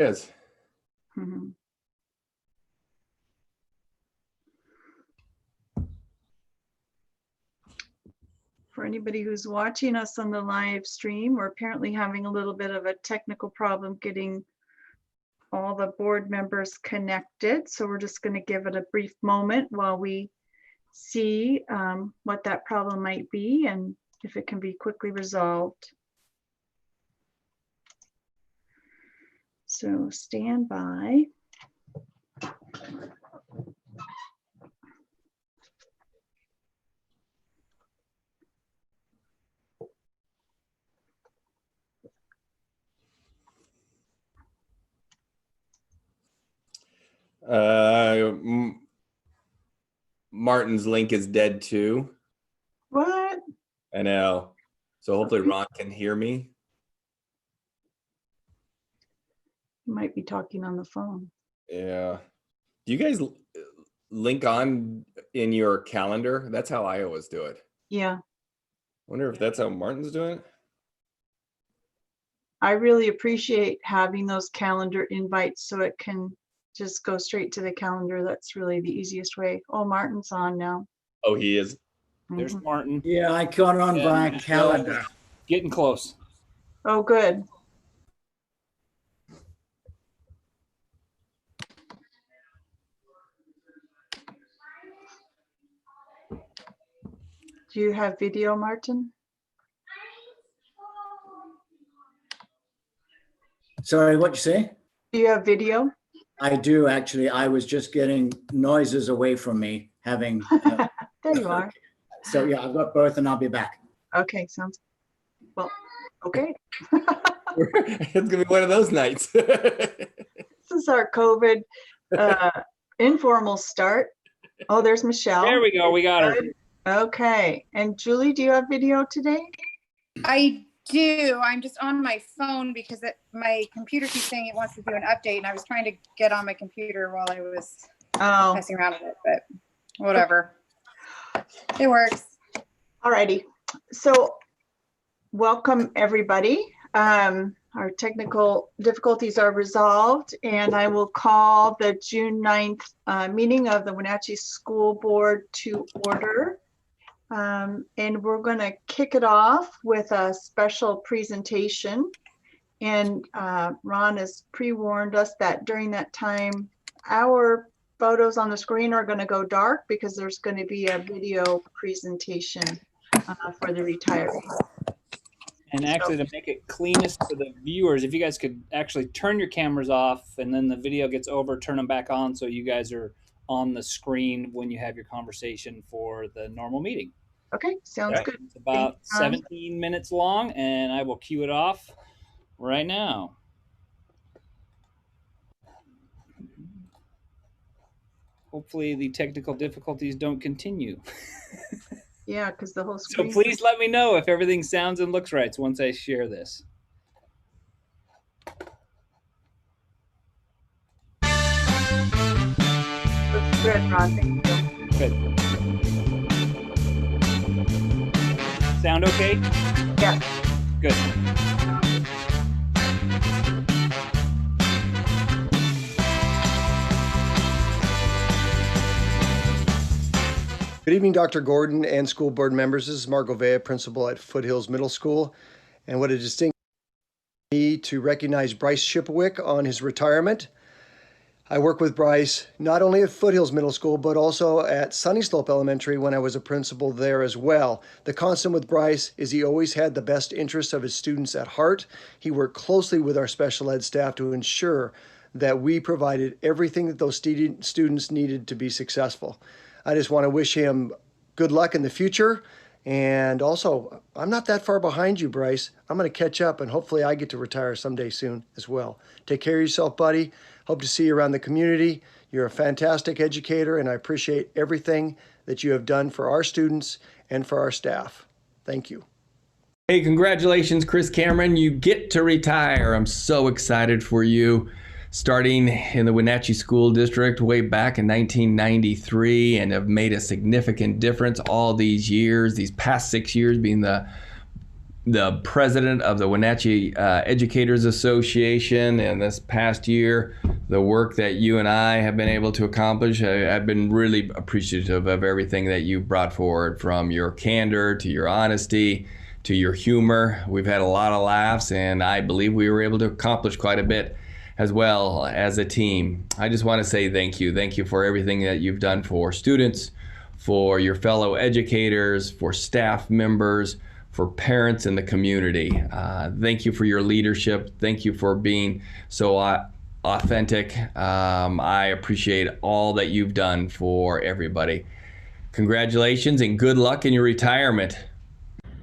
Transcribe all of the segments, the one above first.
Yes. Mhm. For anybody who's watching us on the live stream, we're apparently having a little bit of a technical problem getting all the board members connected. So we're just going to give it a brief moment while we see what that problem might be and if it can be quickly resolved. So stand by. Martin's link is dead too. What? I know. So hopefully Ron can hear me. You might be talking on the phone. Yeah. Do you guys link on in your calendar? That's how I always do it. Yeah. Wonder if that's how Martin's doing it. I really appreciate having those calendar invites so it can just go straight to the calendar. That's really the easiest way. Oh, Martin's on now. Oh, he is. There's Martin. Yeah, I got it on by calendar. Getting close. Oh, good. Do you have video, Martin? Sorry, what'd you say? Do you have video? I do, actually. I was just getting noises away from me, having. There you are. So yeah, I've got both and I'll be back. Okay, sounds well. Okay. It's gonna be one of those nights. This is our COVID informal start. Oh, there's Michelle. There we go. We got her. Okay. And Julie, do you have video today? I do. I'm just on my phone because my computer keeps saying it wants to do an update, and I was trying to get on my computer while I was messing around with it, but whatever. It works. All righty. So welcome, everybody. Our technical difficulties are resolved, and I will call the June 9th meeting of the Wenatchee School Board to order. And we're going to kick it off with a special presentation. And Ron has pre-warned us that during that time, our photos on the screen are going to go dark because there's going to be a video presentation for the retiree. And actually, to make it cleanest for the viewers, if you guys could actually turn your cameras off and then the video gets over, turn them back on so you guys are on the screen when you have your conversation for the normal meeting. Okay, sounds good. It's about 17 minutes long, and I will cue it off right now. Hopefully the technical difficulties don't continue. Yeah, because the whole screen. So please let me know if everything sounds and looks right once I share this. Looks good, Ron. Thank you. Good. Sound okay? Yeah. Good. Good evening, Dr. Gordon and school board members. This is Mark Ovea, principal at Foothills Middle School. And what a distinct me to recognize Bryce Shipwick on his retirement. I worked with Bryce not only at Foothills Middle School, but also at Sunny Slope Elementary when I was a principal there as well. The constant with Bryce is he always had the best interests of his students at heart. He worked closely with our special ed staff to ensure that we provided everything that those students needed to be successful. I just want to wish him good luck in the future. And also, I'm not that far behind you, Bryce. I'm going to catch up, and hopefully I get to retire someday soon as well. Take care of yourself, buddy. Hope to see you around the community. You're a fantastic educator, and I appreciate everything that you have done for our students and for our staff. Thank you. Hey, congratulations, Chris Cameron. You get to retire. I'm so excited for you. Starting in the Wenatchee School District way back in 1993, and have made a significant difference all these years, these past 6 years being the the president of the Wenatchee Educators Association, and this past year, the work that you and I have been able to accomplish. I've been really appreciative of everything that you've brought forward, from your candor to your honesty to your humor. We've had a lot of laughs, and I believe we were able to accomplish quite a bit as well as a team. I just want to say thank you. Thank you for everything that you've done for students, for your fellow educators, for staff members, for parents in the community. Thank you for your leadership. Thank you for being so authentic. I appreciate all that you've done for everybody. Congratulations and good luck in your retirement.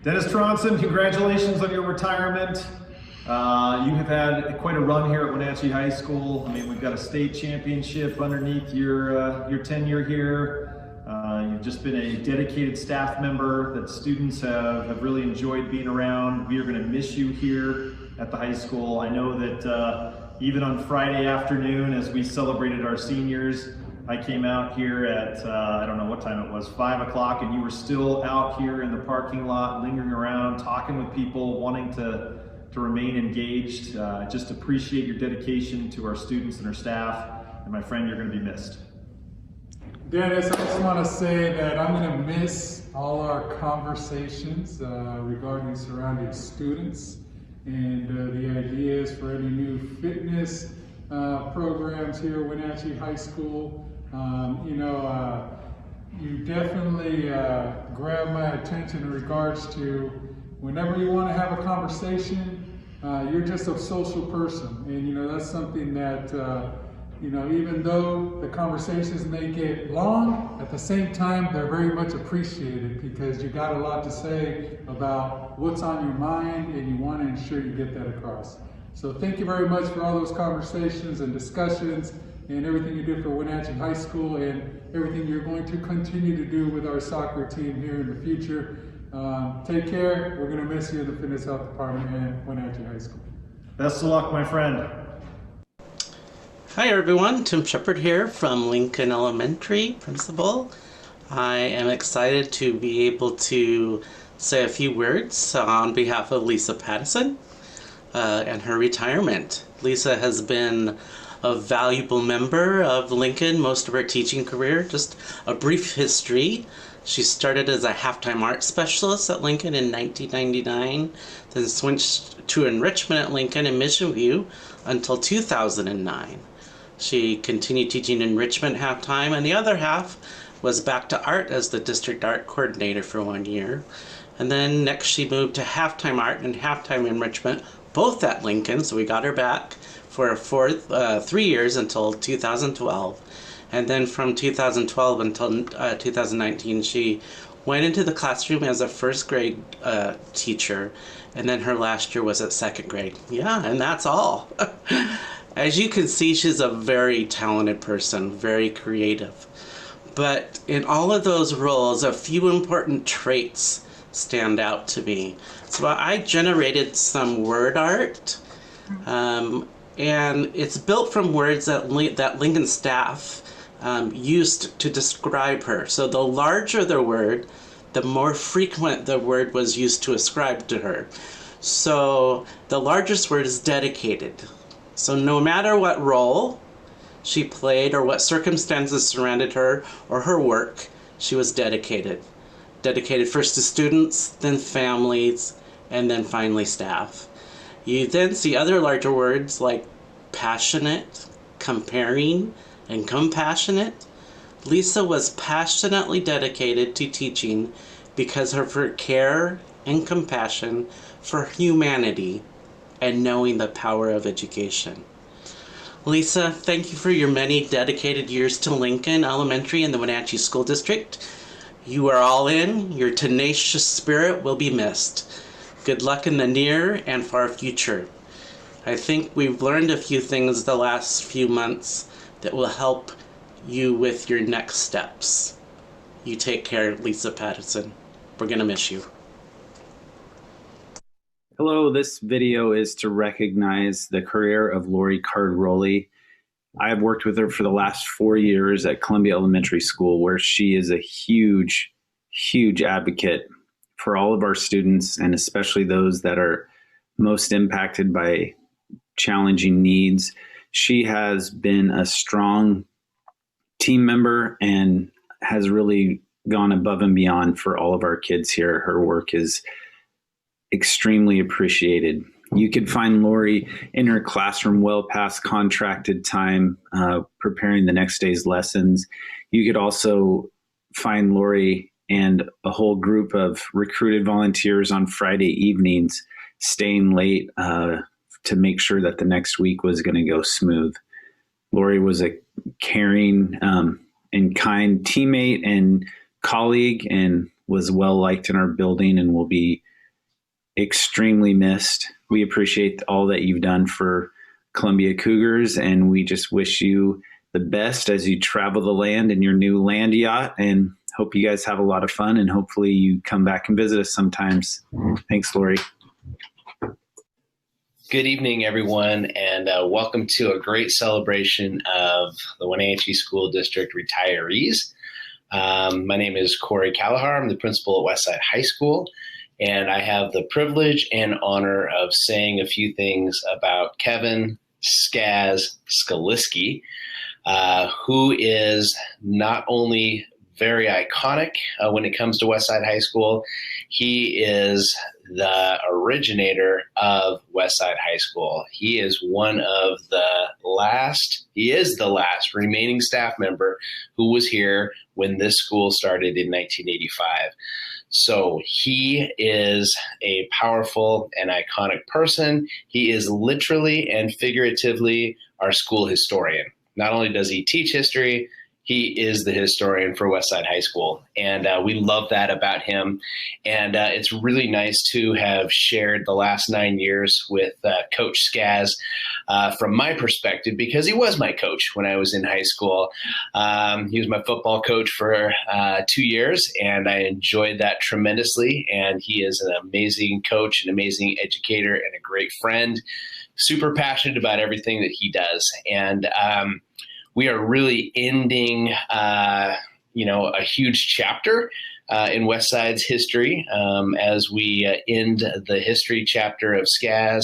Dennis Tronson, congratulations on your retirement. You have had quite a run here at Wenatchee High School. I mean, we've got a state championship underneath your tenure here. You've just been a dedicated staff member that students have really enjoyed being around. We are going to miss you here at the high school. I know that even on Friday afternoon, as we celebrated our seniors, I came out here at, I don't know what time it was, 5 o'clock, and you were still out here in the parking lot, lingering around, talking with people, wanting to remain engaged. Just appreciate your dedication to our students and our staff. And my friend, you're going to be missed. Dennis, I just want to say that I'm going to miss all our conversations regarding surrounding students, and the ideas for any new fitness programs here at Wenatchee High School. You definitely grabbed my attention in regards to whenever you want to have a conversation, you're just a social person, and that's something that even though the conversations may get long, at the same time, they're very much appreciated because you got a lot to say about what's on your mind, and you want to ensure you get that across. So thank you very much for all those conversations and discussions and everything you do for Wenatchee High School and everything you're going to continue to do with our soccer team here in the future. Take care. We're going to miss you in the Fitness Health Department and Wenatchee High School. Best of luck, my friend. Hi everyone, Tim Shepard here from Lincoln Elementary Principal. I am excited to be able to say a few words on behalf of Lisa Pattison and her retirement. Lisa has been a valuable member of Lincoln most of her teaching career. Just a brief history. She started as a halftime art specialist at Lincoln in 1999, then switched to enrichment at Lincoln in Mission View until 2009. She continued teaching enrichment half-time, and the other half was back to art as the district art coordinator for 1 year. And then next she moved to half-time art and half-time enrichment, both at Lincoln, so we got her back for 3 years until 2012. And then from 2012 until 2019, she went into the classroom as a first grade teacher, and then her last year was at second grade. Yeah, and that's all. As you can see, she's a very talented person, very creative. But in all of those roles, a few important traits stand out to me. So I generated some word art, and it's built from words that Lincoln staff used to describe her. So the larger the word, the more frequent the word was used to ascribe to her. So the largest word is dedicated. So no matter what role she played or what circumstances surrounded her or her work, she was dedicated. Dedicated first to students, then families, and then finally staff. You then see other larger words like passionate, comparing, and compassionate. Lisa was passionately dedicated to teaching because of her care and compassion for humanity and knowing the power of education. Lisa, thank you for your many dedicated years to Lincoln Elementary and the Wenatchee School District. You are all in. Your tenacious spirit will be missed. Good luck in the near and far future. I think we've learned a few things the last few months that will help you with your next steps. You take care, Lisa Pattison. We're gonna miss you. Hello, this video is to recognize the career of Lori Cardrolli. I have worked with her for the last 4 years at Columbia Elementary School, where she is a huge, huge advocate for all of our students, and especially those that are most impacted by challenging needs. She has been a strong team member and has really gone above and beyond for all of our kids here. Her work is extremely appreciated. You could find Lori in her classroom well past contracted time, preparing the next day's lessons. You could also find Lori and a whole group of recruited volunteers on Friday evenings, staying late to make sure that the next week was going to go smooth. Lori was a caring and kind teammate and colleague, and was well liked in our building and will be extremely missed. We appreciate all that you've done for Columbia Cougars, and we just wish you the best as you travel the land in your new land yacht, and hope you guys have a lot of fun, and hopefully you come back and visit us sometimes. Thanks, Lori. Good evening, everyone, and welcome to a great celebration of the Wenatchee School District retirees. My name is Corey Callahar. I'm the principal at Westside High School, and I have the privilege and honor of saying a few things about Kevin Skaz Skaliski, who is not only very iconic when it comes to Westside High School. He is the originator of Westside High School. He is the last remaining staff member who was here when this school started in 1985. So he is a powerful and iconic person. He is literally and figuratively our school historian. Not only does he teach history, he is the historian for Westside High School, and we love that about him. And it's really nice to have shared the last 9 years with Coach Skaz from my perspective, because he was my coach when I was in high school. He was my football coach for 2 years, and I enjoyed that tremendously. And he is an amazing coach, an amazing educator, and a great friend. Super passionate about everything that he does. And we are really ending, a huge chapter in Westside's history as we end the history chapter of Skaz,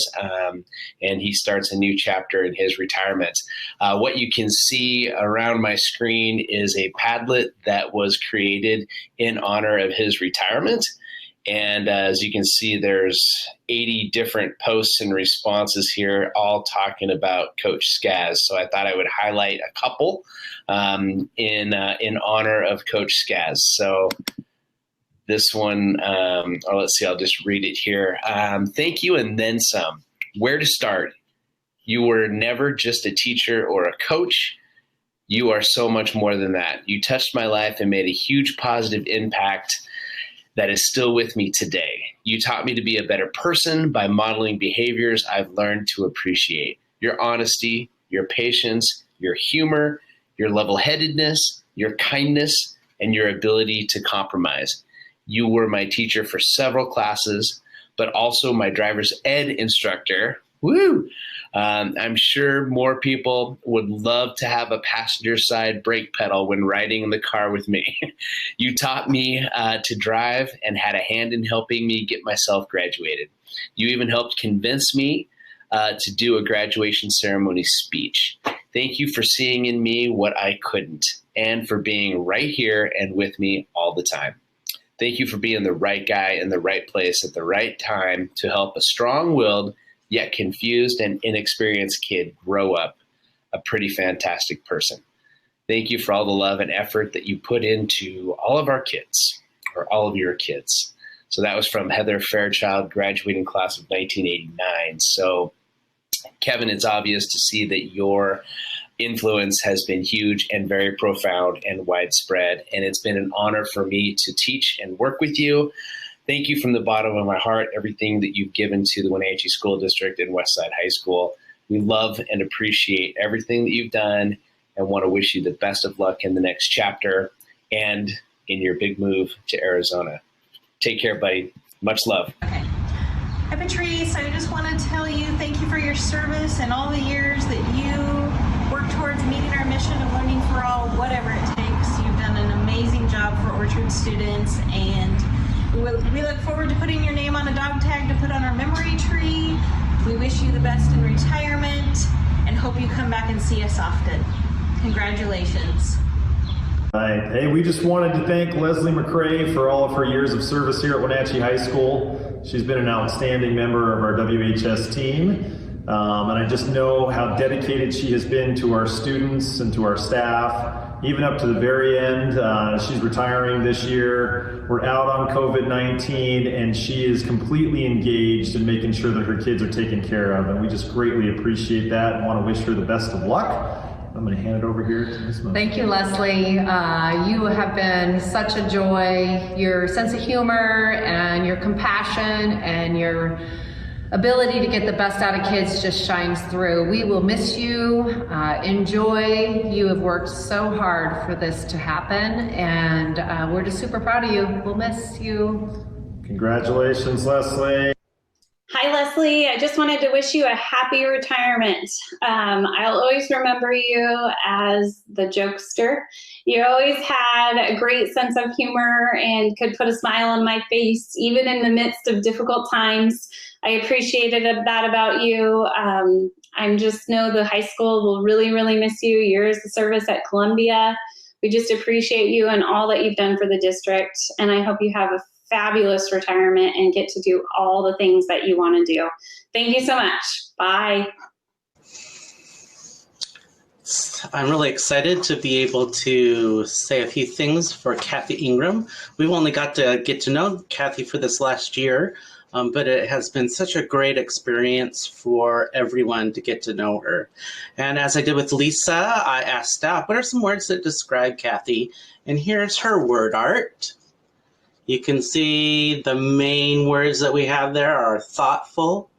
and he starts a new chapter in his retirement. What you can see around my screen is a Padlet that was created in honor of his retirement. And as you can see, there's 80 different posts and responses here, all talking about Coach Skaz. So I thought I would highlight a couple in honor of Coach Skaz. So this one, let's see, I'll just read it here. Thank you and then some. Where to start? You were never just a teacher or a coach. You are so much more than that. You touched my life and made a huge positive impact that is still with me today. You taught me to be a better person by modeling behaviors I've learned to appreciate. Your honesty, your patience, your humor, your level-headedness, your kindness, and your ability to compromise. You were my teacher for several classes, but also my driver's ed instructor. Woo! I'm sure more people would love to have a passenger side brake pedal when riding in the car with me. You taught me to drive and had a hand in helping me get myself graduated. You even helped convince me to do a graduation ceremony speech. Thank you for seeing in me what I couldn't, and for being right here and with me all the time. Thank you for being the right guy in the right place at the right time to help a strong-willed, yet confused and inexperienced kid grow up a pretty fantastic person. Thank you for all the love and effort that you put into all of our kids, or all of your kids. So that was from Heather Fairchild, graduating class of 1989. So Kevin, it's obvious to see that your influence has been huge and very profound and widespread. And it's been an honor for me to teach and work with you. Thank you from the bottom of my heart, everything that you've given to the Wenatchee School District and Westside High School. We love and appreciate everything that you've done and want to wish you the best of luck in the next chapter and in your big move to Arizona. Take care, buddy. Much love. Okay. Retiree, I just want to tell you thank you for your service and all the years that you work towards meeting our mission of learning for all, whatever it takes. You've done an amazing job for Orchard students, and We look forward to putting your name on a dog tag to put on our memory tree. We wish you the best in retirement and hope you come back and see us often. Congratulations. Right. Hey, we just wanted to thank Leslie McCrae for all of her years of service here at Wenatchee High School. She's been an outstanding member of our WHS team. And I just know how dedicated she has been to our students and to our staff, even up to the very end. She's retiring this year. We're out on COVID-19, and she is completely engaged in making sure that her kids are taken care of. And we just greatly appreciate that and want to wish her the best of luck. I'm going to hand it over here to Ms. Moses. Thank you, Leslie. You have been such a joy. Your sense of humor and your compassion and your ability to get the best out of kids just shines through. We will miss you. Enjoy. You have worked so hard for this to happen, and we're just super proud of you. We'll miss you. Congratulations, Leslie. Hi, Leslie. I just wanted to wish you a happy retirement. I'll always remember you as the jokester. You always had a great sense of humor and could put a smile on my face, even in the midst of difficult times. I appreciated that about you. I just know the high school will really, really miss you. Years of service at Columbia. We just appreciate you and all that you've done for the district. And I hope you have a fabulous retirement and get to do all the things that you want to do. Thank you so much. Bye. I'm really excited to be able to say a few things for Kathy Ingram. We've only got to get to know Kathy for this last year, but it has been such a great experience for everyone to get to know her. And as I did with Lisa, I asked staff, what are some words that describe Kathy? And here's her word art. You can see the main words that we have there are thoughtful,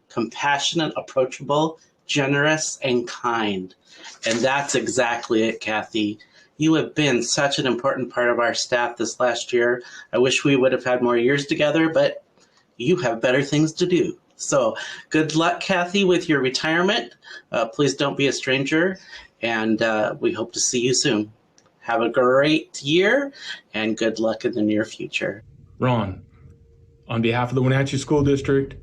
compassionate, approachable, generous, and kind. And that's exactly it, Kathy. You have been such an important part of our staff this last year. I wish we would have had more years together, but you have better things to do. So good luck, Kathy, with your retirement. Please don't be a stranger, and we hope to see you soon. Have a great year and good luck in the near future. Ron, on behalf of the Wenatchee School District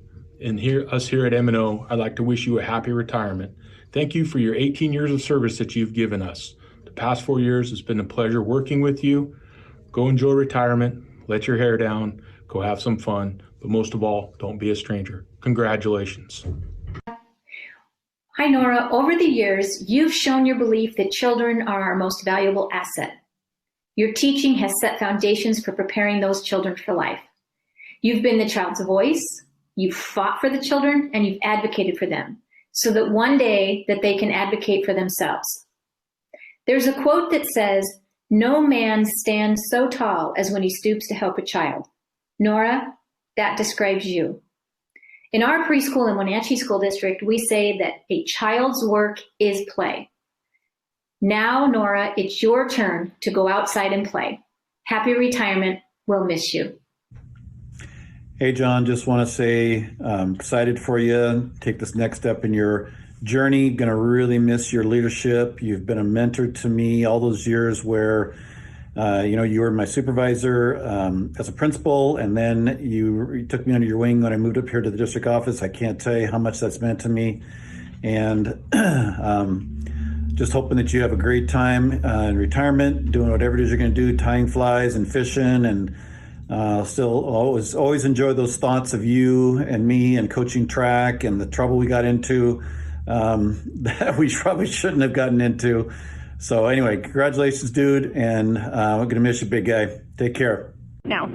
and us here at M&O, I'd like to wish you a happy retirement. Thank you for your 18 years of service that you've given us. The past 4 years, it's been a pleasure working with you. Go enjoy retirement, let your hair down, go have some fun, but most of all, don't be a stranger. Congratulations. Hi, Nora. Over the years, you've shown your belief that children are our most valuable asset. Your teaching has set foundations for preparing those children for life. You've been the child's voice, you've fought for the children, and you've advocated for them so that one day that they can advocate for themselves. There's a quote that says, "No man stands so tall as when he stoops to help a child." Nora, that describes you. In our preschool and Wenatchee School District, we say that a child's work is play. Now, Nora, it's your turn to go outside and play. Happy retirement. We'll miss you. Hey, John, just want to say I'm excited for you. Take this next step in your journey. Going to really miss your leadership. You've been a mentor to me all those years where you were my supervisor as a principal, and then you took me under your wing when I moved up here to the district office. I can't tell you how much that's meant to me. And just hoping that you have a great time in retirement, doing whatever it is you're going to do, tying flies and fishing, and still always enjoy those thoughts of you and me and coaching track and the trouble we got into that we probably shouldn't have gotten into. So anyway, congratulations, dude, and I'm gonna miss you, big guy. Take care. Now,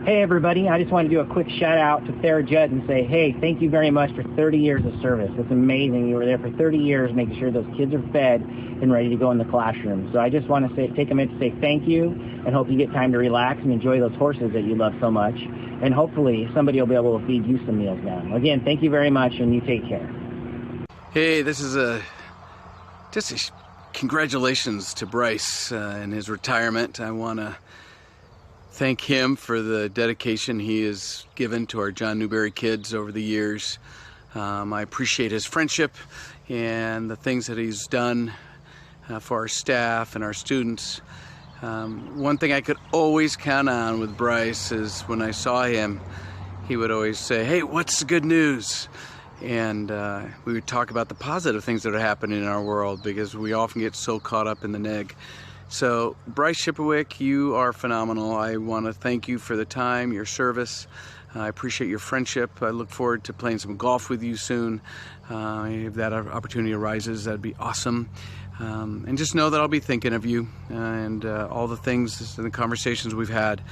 hey everybody, I just want to do a quick shout out to Sarah Judd and say, hey, thank you very much for 30 years of service. It's amazing. You were there for 30 years making sure those kids are fed and ready to go in the classroom. So I just want to take a minute to say thank you and hope you get time to relax and enjoy those horses that you love so much. And hopefully somebody will be able to feed you some meals now. Again, thank you very much, and you take care. Hey, this is congratulations to Bryce in his retirement. I want to thank him for the dedication he has given to our John Newberry kids over the years. I appreciate his friendship and the things that he's done for our staff and our students. One thing I could always count on with Bryce is when I saw him, he would always say, "Hey, what's the good news?" And we would talk about the positive things that are happening in our world, because we often get so caught up in the neg. So Bryce Shipowick, you are phenomenal. I want to thank you for the time, your service. I appreciate your friendship. I look forward to playing some golf with you soon. If that opportunity arises, that'd be awesome. And just know that I'll be thinking of you and all the things and the conversations we've had.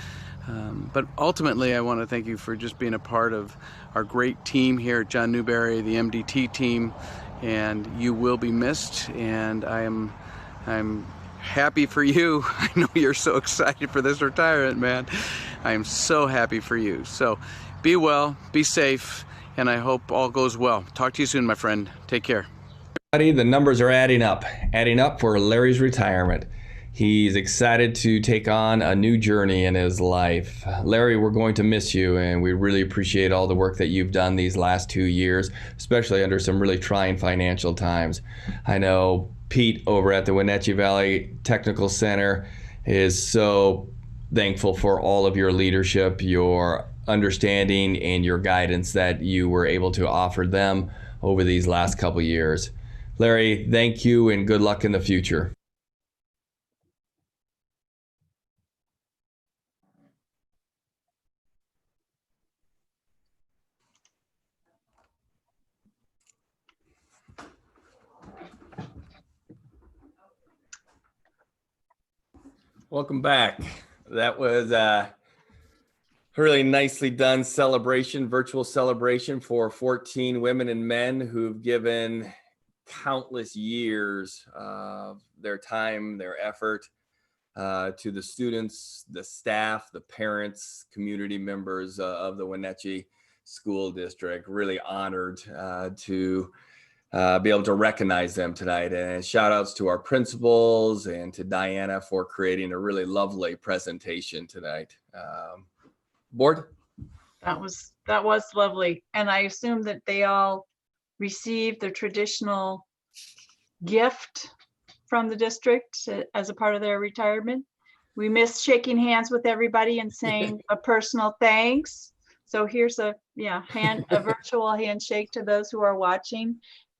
But ultimately, I want to thank you for just being a part of our great team here at John Newbery, the MDT team, and you will be missed. And I'm happy for you. I know you're so excited for this retirement, man. I am so happy for you. So be well, be safe, and I hope all goes well. Talk to you soon, my friend. Take care. The numbers are adding up for Larry's retirement. He's excited to take on a new journey in his life. Larry, we're going to miss you, and we really appreciate all the work that you've done these last 2 years, especially under some really trying financial times. I know Pete over at the Wenatchee Valley Technical Center is so thankful for all of your leadership, your understanding, and your guidance that you were able to offer them over these last couple years. Larry, thank you and good luck in the future. Welcome back. That was a really nicely done celebration, virtual celebration for 14 women and men who've given countless years of their time, their effort to the students, the staff, the parents, community members of the Wenatchee School District. Really honored to be able to recognize them tonight. And shout outs to our principals and to Diana for creating a really lovely presentation tonight. Board? That was lovely. And I assume that they all received the traditional gift from the district as a part of their retirement. We missed shaking hands with everybody and saying a personal thanks. So here's a virtual handshake to those who are watching.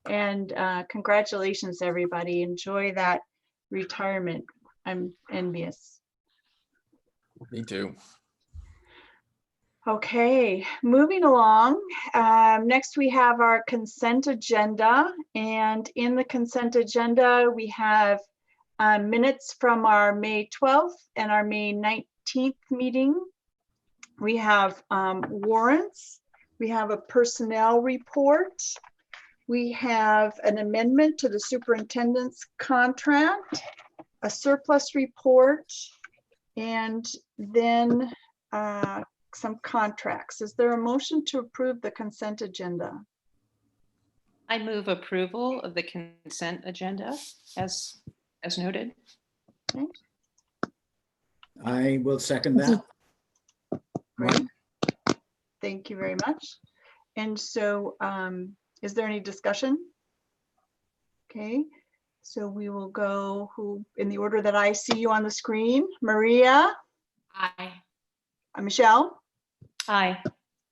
And congratulations, everybody. Enjoy that retirement. I'm envious. Me too. Okay, moving along. Next, we have our consent agenda. And in the consent agenda, we have minutes from our May 12th and our May 19th meeting. We have warrants. We have a personnel report. We have an amendment to the superintendent's contract, a surplus report, and then some contracts. Is there a motion to approve the consent agenda? I move approval of the consent agenda as noted. Okay. I will second that. Great. Thank you very much. And so is there any discussion? Okay, so we will go in the order that I see you on the screen. Maria? Aye. Michelle? Aye.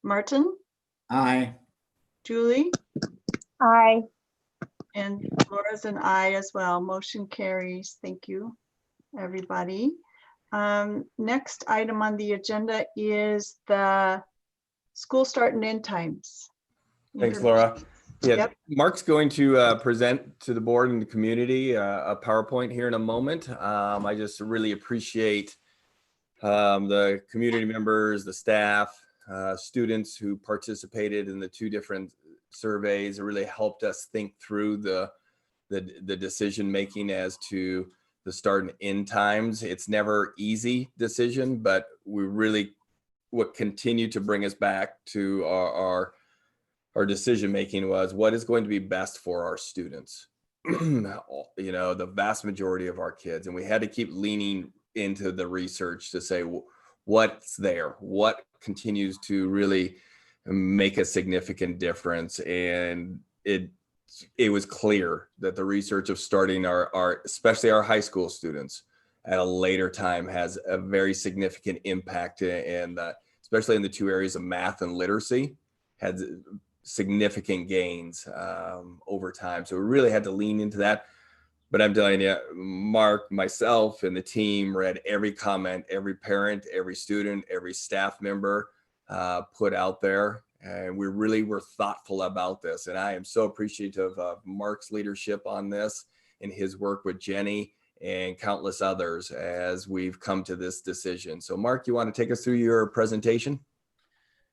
Martin? Aye. Julie? Aye. And Laura's an aye as well. Motion carries. Thank you, everybody. Next item on the agenda is the school start and end times. Thanks, Laura. Yeah, Yep. Mark's going to present to the board and the community a PowerPoint here in a moment. I just really appreciate the community members, the staff, students who participated in the 2 different surveys. It really helped us think through the decision making as to the start and end times. It's never easy decision, but we really what continued to bring us back to our decision making was what is going to be best for our students. You know, the vast majority of our kids, and we had to keep leaning into the research to say what's there, what continues to really make a significant difference. And it was clear that the research of starting our especially our high school students at a later time has a very significant impact in especially in the two areas of math and literacy, had significant gains over time. So we really had to lean into that. But I'm telling you, Mark, myself, and the team read every comment, every parent, every student, every staff member put out there. And we really were thoughtful about this. And I am so appreciative of Mark's leadership on this and his work with Jenny and countless others as we've come to this decision. So Mark, you want to take us through your presentation?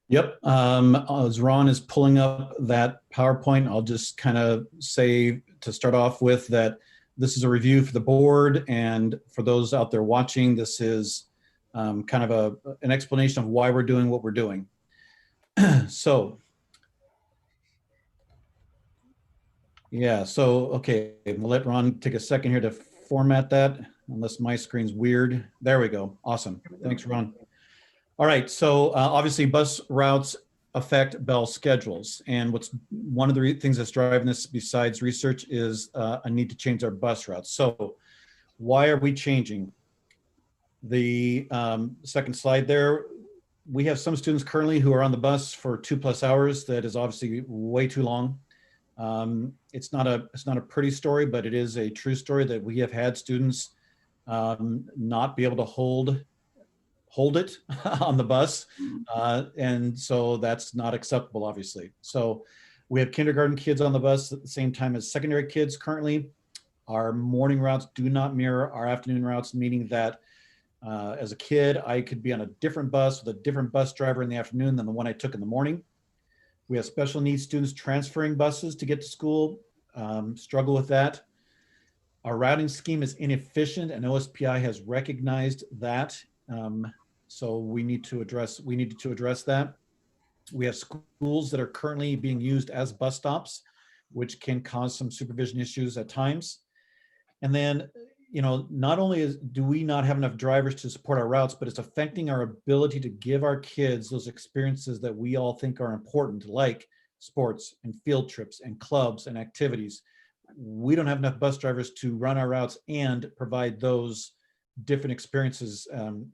Yep. As Ron is pulling up that PowerPoint, I'll just kind of say to start off with that this is a review for the board, and for those out there watching, this is kind of an explanation of why we're doing what we're doing. So, yeah, so, okay, we'll let Ron take a second here to format that, unless my screen's weird. There we go. Awesome. Thanks, Ron. All right, so obviously bus routes affect bell schedules. And what's one of the things that's driving this besides research is a need to change our bus routes. So why are we changing? The second slide there, we have some students currently who are on the bus for 2+ hours. That is obviously way too long. It's not a pretty story, but it is a true story that we have had students not be able to hold it on the bus. And so that's not acceptable, obviously. So we have kindergarten kids on the bus at the same time as secondary kids currently. Our morning routes do not mirror our afternoon routes, meaning that as a kid, I could be on a different bus with a different bus driver in the afternoon than the one I took in the morning. We have special needs students transferring buses to get to school, struggle with that. Our routing scheme is inefficient, and OSPI has recognized that. So we need to address that. We have schools that are currently being used as bus stops, which can cause some supervision issues at times. And then, you know, not only do we not have enough drivers to support our routes, but it's affecting our ability to give our kids those experiences that we all think are important, like sports and field trips and clubs and activities. We don't have enough bus drivers to run our routes and provide those different experiences,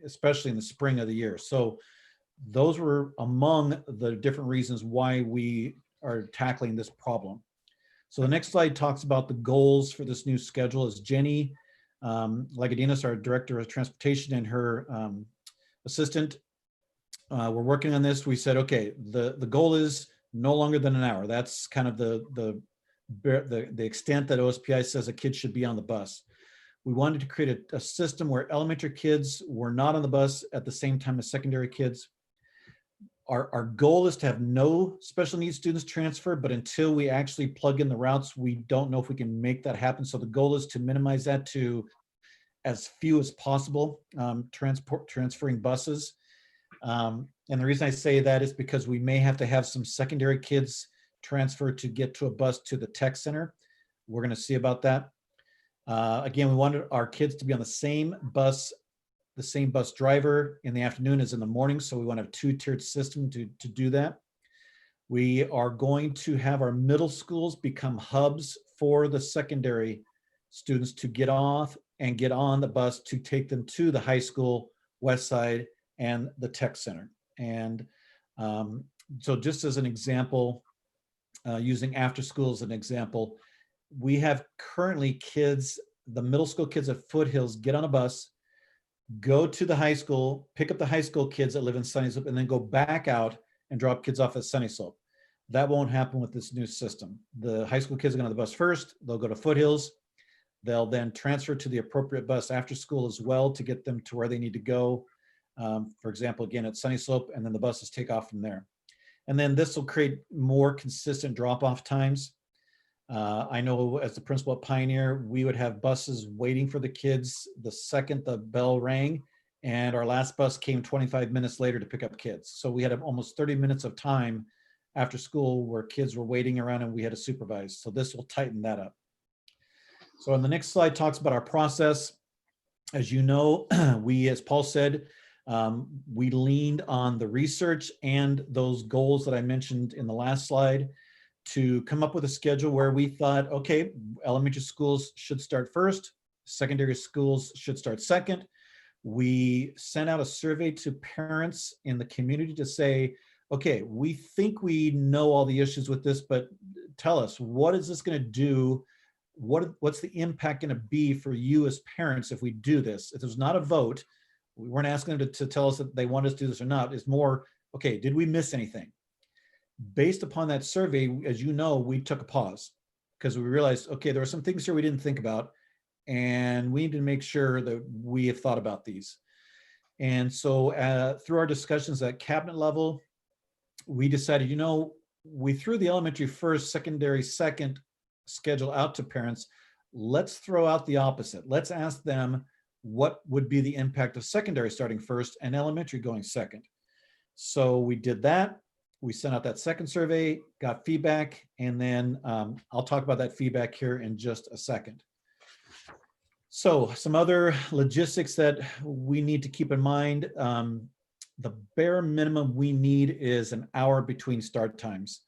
especially in the spring of the year. So those were among the different reasons why we are tackling this problem. So the next slide talks about the goals for this new schedule. As Jenny Lagadinas, our Director of Transportation, and her assistant were working on this, we said, okay, the goal is no longer than an hour. That's kind of the extent that OSPI says a kid should be on the bus. We wanted to create a system where elementary kids were not on the bus at the same time as secondary kids. Our goal is to have no special needs students transfer, but until we actually plug in the routes, we don't know if we can make that happen. So the goal is to minimize that to as few as possible, transferring buses. And the reason I say that is because we may have to have some secondary kids transfer to get to a bus to the tech center. We're going to see about that. Again, we wanted our kids to be on the same bus driver in the afternoon as in the morning. So we want a two-tiered system to do that. We are going to have our middle schools become hubs for the secondary students to get off and get on the bus to take them to the high school, West Side, and the tech center. And so just as an example, using after school as an example, we have currently kids, the middle school kids at Foothills get on a bus, go to the high school, pick up the high school kids that live in Sunny Slope, and then go back out and drop kids off at Sunny Slope. That won't happen with this new system. The high school kids are going on the bus first, they'll go to Foothills, they'll then transfer to the appropriate bus after school as well to get them to where they need to go. For example, again at Sunny Slope, and then the buses take off from there. And then this will create more consistent drop-off times. I know as the principal at Pioneer, we would have buses waiting for the kids the second the bell rang, and our last bus came 25 minutes later to pick up kids. So we had almost 30 minutes of time after school where kids were waiting around and we had to supervise. So this will tighten that up. So on the next slide talks about our process. As you know, we, as Paul said, we leaned on the research and those goals that I mentioned in the last slide to come up with a schedule where we thought, okay, elementary schools should start first, secondary schools should start second. We sent out a survey to parents in the community to say, okay, we think we know all the issues with this, but tell us, what is this going to do? What's the impact going to be for you as parents if we do this? If there's not a vote, we weren't asking them to tell us that they want us to do this or not. It's more, okay, did we miss anything? Based upon that survey, as you know, we took a pause because we realized, okay, there are some things here we didn't think about, and we need to make sure that we have thought about these. And so through our discussions at cabinet level, we decided, you know, we threw the elementary first, secondary second schedule out to parents. Let's throw out the opposite. Let's ask them what would be the impact of secondary starting first and elementary going second. So we did that. We sent out that second survey, got feedback, and then I'll talk about that feedback here in just a second. So some other logistics that we need to keep in mind. The bare minimum we need is an hour between start times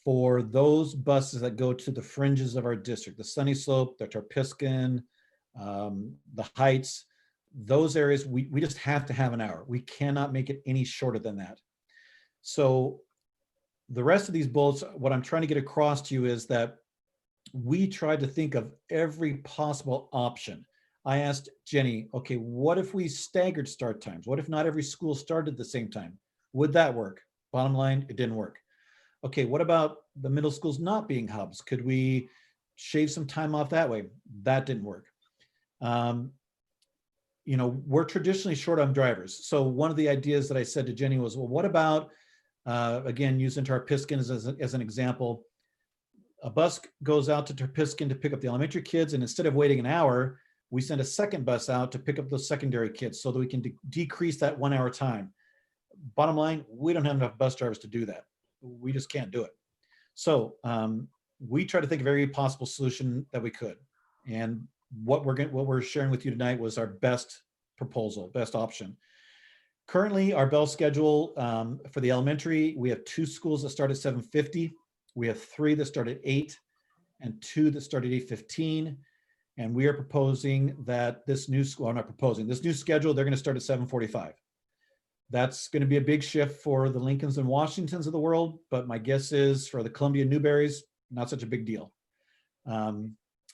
for those buses that go to the fringes of our district, the Sunny Slope, the Tarpiskin, the Heights, those areas, we just have to have an hour. We cannot make it any shorter than that. So the rest of these bullets, what I'm trying to get across to you is that we tried to think of every possible option. I asked Jenny, okay, what if we staggered start times? What if not every school started at the same time? Would that work? Bottom line, it didn't work. Okay, what about the middle schools not being hubs? Could we shave some time off that way? That didn't work. You know, we're traditionally short on drivers. So one of the ideas that I said to Jenny was, well, what about, again, using Tarpiskin as an example, a bus goes out to Tarpiskin to pick up the elementary kids, and instead of waiting an hour, we send a second bus out to pick up those secondary kids so that we can decrease that 1 hour time. Bottom line, we don't have enough bus drivers to do that. We just can't do it. So we try to think of every possible solution that we could. And what we're sharing with you tonight was our best proposal, best option. Currently, our bell schedule for the elementary, we have 2 schools that start at 7:50. We have 3 that start at 8 and 2 that start at 8:15. And we are proposing that this new school, this new schedule, they're going to start at 7:45. That's going to be a big shift for the Lincolns and Washingtons of the world, but my guess is for the Columbia Newberries, not such a big deal.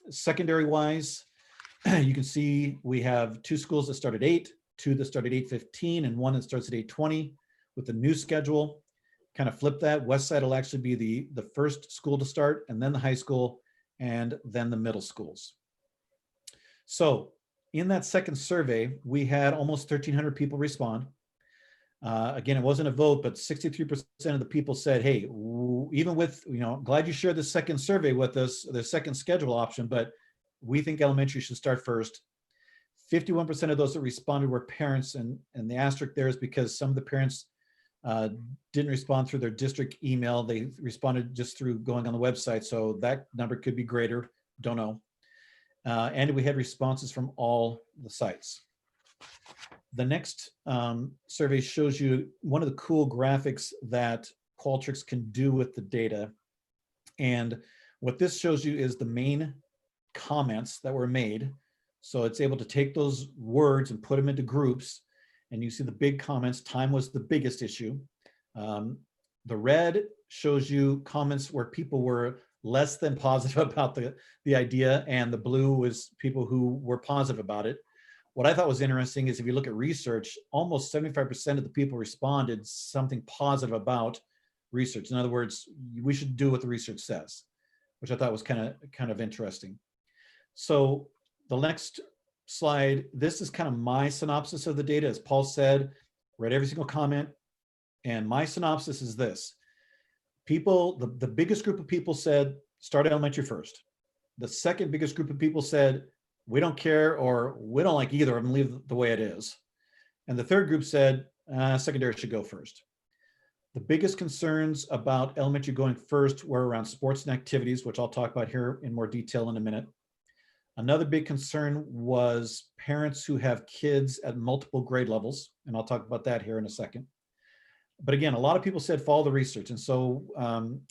Secondary wise, you can see we have 2 schools that start at 8, 2 that start at 8:15, and 1 that starts at 8:20. With the new schedule, kind of flip that. West Side will actually be the first school to start, and then the high school, and then the middle schools. So in that second survey, we had almost 1,300 people respond. Again, it wasn't a vote, but 63% of the people said, hey, even with, glad you shared the second survey with us, the second schedule option, but we think elementary should start first. 51% of those that responded were parents, and the asterisk there is because some of the parents didn't respond through their district email. They responded just through going on the website. So that number could be greater, don't know. And we had responses from all the sites. The next survey shows you one of the cool graphics that Qualtrics can do with the data. And what this shows you is the main comments that were made. So it's able to take those words and put them into groups. And you see the big comments. Time was the biggest issue. The red shows you comments where people were less than positive about the idea, and the blue was people who were positive about it. What I thought was interesting is if you look at research, almost 75% of the people responded something positive about research. In other words, we should do what the research says, which I thought was kind of interesting. So the next slide, this is kind of my synopsis of the data. As Paul said, read every single comment. And my synopsis is this. People, the biggest group of people said, start elementary first. The second biggest group of people said, we don't care, or we don't like either of them, leave it the way it is. And the third group said, secondary should go first. The biggest concerns about elementary going first were around sports and activities, which I'll talk about here in more detail in a minute. Another big concern was parents who have kids at multiple grade levels, and I'll talk about that here in a second. But again, a lot of people said follow the research. And so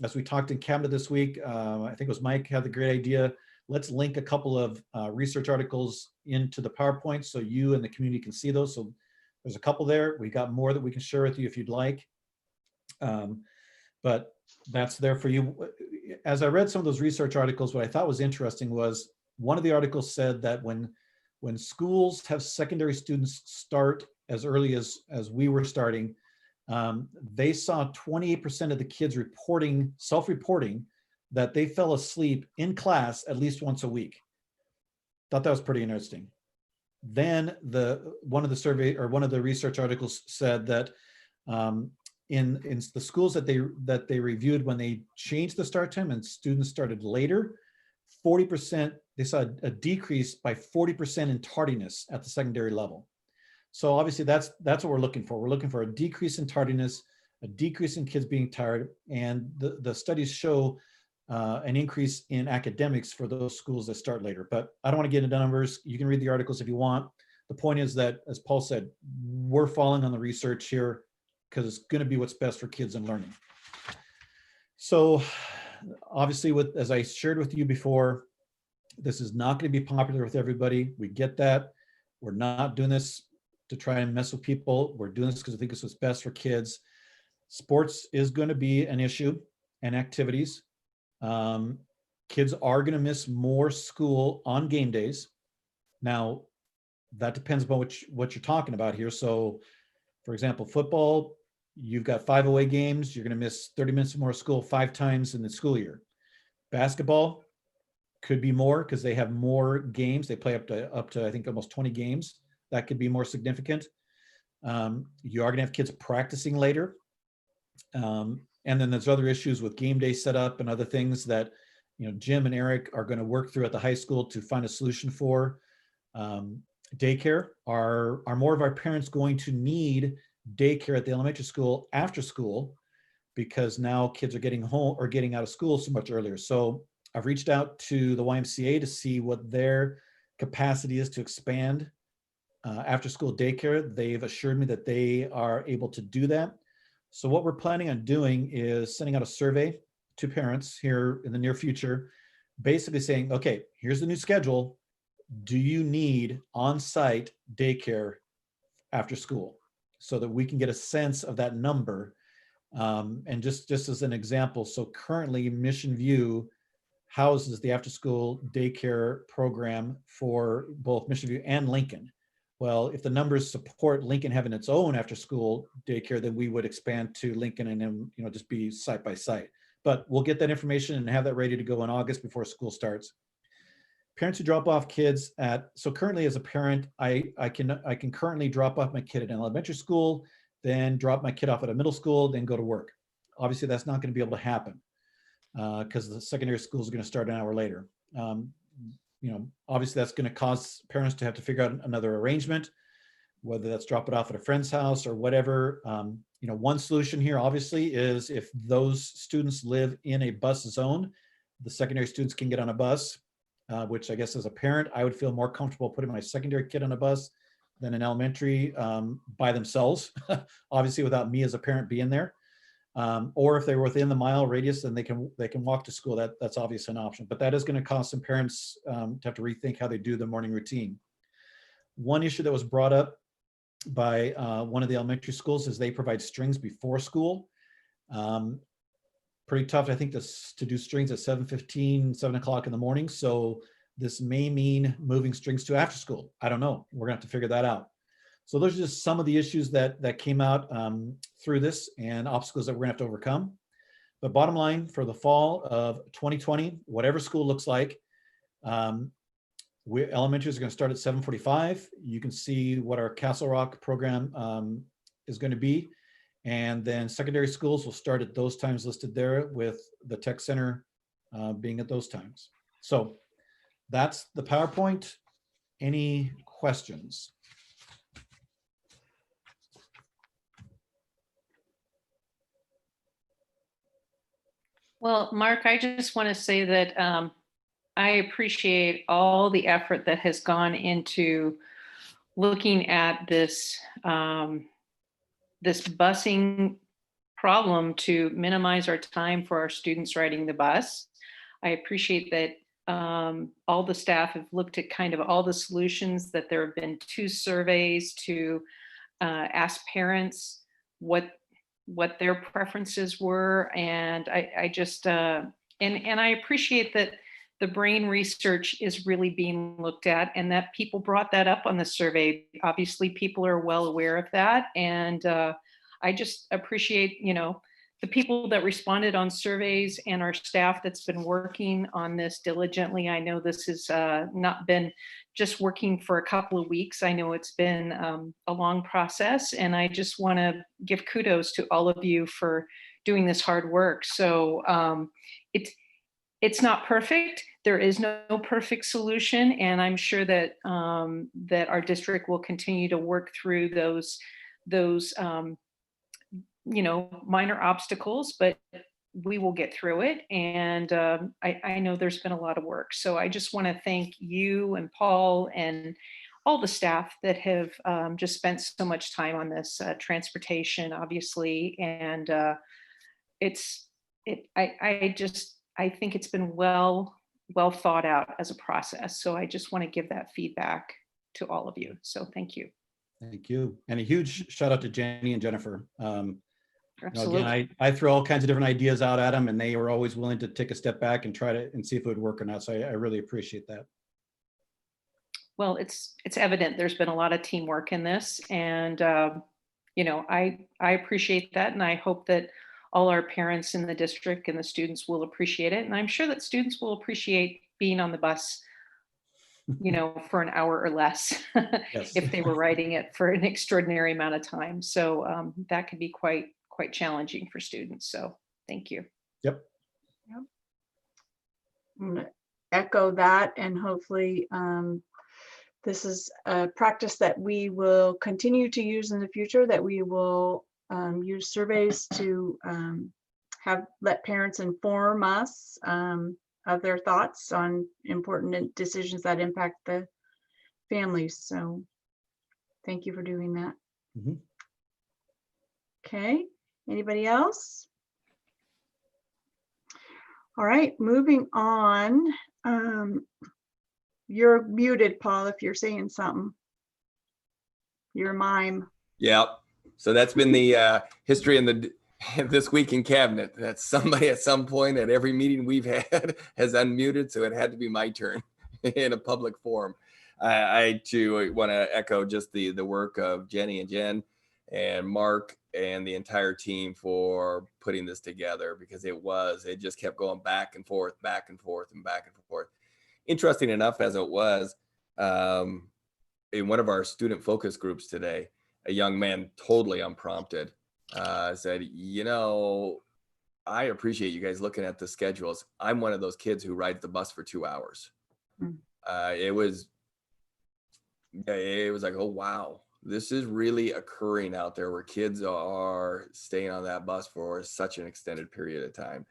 as we talked in cabinet this week, I think it was Mike had the great idea. let's link a couple of research articles into the PowerPoint so you and the community can see those. So there's a couple there. We got more that we can share with you if you'd like. But that's there for you. As I read some of those research articles, what I thought was interesting was one of the articles said that when schools have secondary students start as early as we were starting, they saw 28% of the kids self-reporting that they fell asleep in class at least once a week. Thought that was pretty interesting. Then one of the research articles said that in the schools that they reviewed, when they changed the start time and students started later, 40%, they saw a decrease by 40% in tardiness at the secondary level. So obviously that's what we're looking for. We're looking for a decrease in tardiness, a decrease in kids being tired, and the studies show an increase in academics for those schools that start later. But I don't want to get into numbers. You can read the articles if you want. The point is that, as Paul said, we're following on the research here because it's going to be what's best for kids and learning. So obviously, as I shared with you before, this is not going to be popular with everybody. We get that. We're not doing this to try and mess with people. We're doing this because I think it's what's best for kids. Sports is going to be an issue, and activities. Kids are going to miss more school on game days. Now, that depends upon what you're talking about here. So, for example, football, you've got 5 away games. You're going to miss 30 minutes more school 5 times in the school year. Basketball could be more because they have more games. They play up to I think almost 20 games. That could be more significant. You are going to have kids practicing later. And then there's other issues with game day setup and other things that, Jim and Eric are going to work through at the high school to find a solution for. Daycare, are more of our parents going to need daycare at the elementary school after school because now kids are getting home or getting out of school so much earlier. So I've reached out to the YMCA to see what their capacity is to expand after school daycare. They've assured me that they are able to do that. So what we're planning on doing is sending out a survey to parents here in the near future, basically saying, okay, here's the new schedule. Do you need on-site daycare after school? So that we can get a sense of that number. And just as an example, so currently Mission View houses the after-school daycare program for both Mission View and Lincoln. Well, if the numbers support Lincoln having its own after-school daycare, then we would expand to Lincoln and then just be site by site. But we'll get that information and have that ready to go in August before school starts. Parents who drop off kids so currently as a parent, I can currently drop off my kid at an elementary school, then drop my kid off at a middle school, then go to work. Obviously, that's not going to be able to happen because the secondary schools are going to start an hour later. Obviously that's going to cause parents to have to figure out another arrangement, whether that's drop it off at a friend's house or whatever. One solution here obviously is if those students live in a bus zone, the secondary students can get on a bus, which I guess as a parent, I would feel more comfortable putting my secondary kid on a bus than an elementary by themselves, obviously without me as a parent being there. Or if they're within the mile radius, then they can walk to school. That's obviously an option, but that is going to cause some parents to have to rethink how they do the morning routine. One issue that was brought up by one of the elementary schools is they provide strings before school. Pretty tough, I think, to do strings at 7:15, 7 o'clock in the morning. So this may mean moving strings to after school. I don't know. We're gonna have to figure that out. So those are just some of the issues that came out through this and obstacles that we're gonna have to overcome. But bottom line, for the fall of 2020, whatever school looks like, elementary is gonna start at 7:45. You can see what our Castle Rock program is gonna be. And then secondary schools will start at those times listed there with the tech center being at those times. So that's the PowerPoint. Any questions? Well, Mark, I just want to say that I appreciate all the effort that has gone into looking at this this busing problem to minimize our time for our students riding the bus. I appreciate that all the staff have looked at kind of all the solutions, that there have been 2 surveys to ask parents what their preferences were. And I just, and I appreciate that the brain research is really being looked at, and that people brought that up on the survey. Obviously, people are well aware of that. And I just appreciate, the people that responded on surveys and our staff that's been working on this diligently. I know this has not been just working for a couple of weeks. I know it's been a long process, and I just want to give kudos to all of you for doing this hard work. So it's not perfect. There is no perfect solution, and I'm sure that that our district will continue to work through those minor obstacles, but we will get through it. And I know there's been a lot of work. So I just want to thank you and Paul and all the staff that have just spent so much time on this, transportation, obviously. And I think it's been well thought out as a process. So I just want to give that feedback to all of you. So thank you. Thank you. And a huge shout out to Jenny and Jennifer. Absolutely. Again, I throw all kinds of different ideas out at them, and they were always willing to take a step back and try to see if it would work or not. So I really appreciate that. Well, it's evident there's been a lot of teamwork in this, and I appreciate that, and I hope that all our parents in the district and the students will appreciate it. And I'm sure that students will appreciate being on the bus, for an hour or less, Yes. if they were riding it for an extraordinary amount of time. So that could be quite challenging for students. So thank you. Yep. I'm going to echo that, and hopefully this is a practice that we will continue to use in the future, that we will use surveys to let parents inform us of their thoughts on important decisions that impact the families. So thank you for doing that. Mm-hmm. Okay, anybody else? All right, moving on. You're muted, Paul, if you're saying something. You're a mime. Yep. So that's been the history in this week in cabinet. That somebody at some point at every meeting we've had has unmuted, so it had to be my turn in a public forum. I too want to echo just the work of Jenny and Jen and Mark and the entire team for putting this together, because it just kept going back and forth, back and forth, and back and forth. Interesting enough, as it was, in one of our student focus groups today, a young man, totally unprompted, said, I appreciate you guys looking at the schedules. I'm one of those kids who rides the bus for 2 hours. It was like, oh, wow, this is really occurring out there, where kids are staying on that bus for such an extended period of time.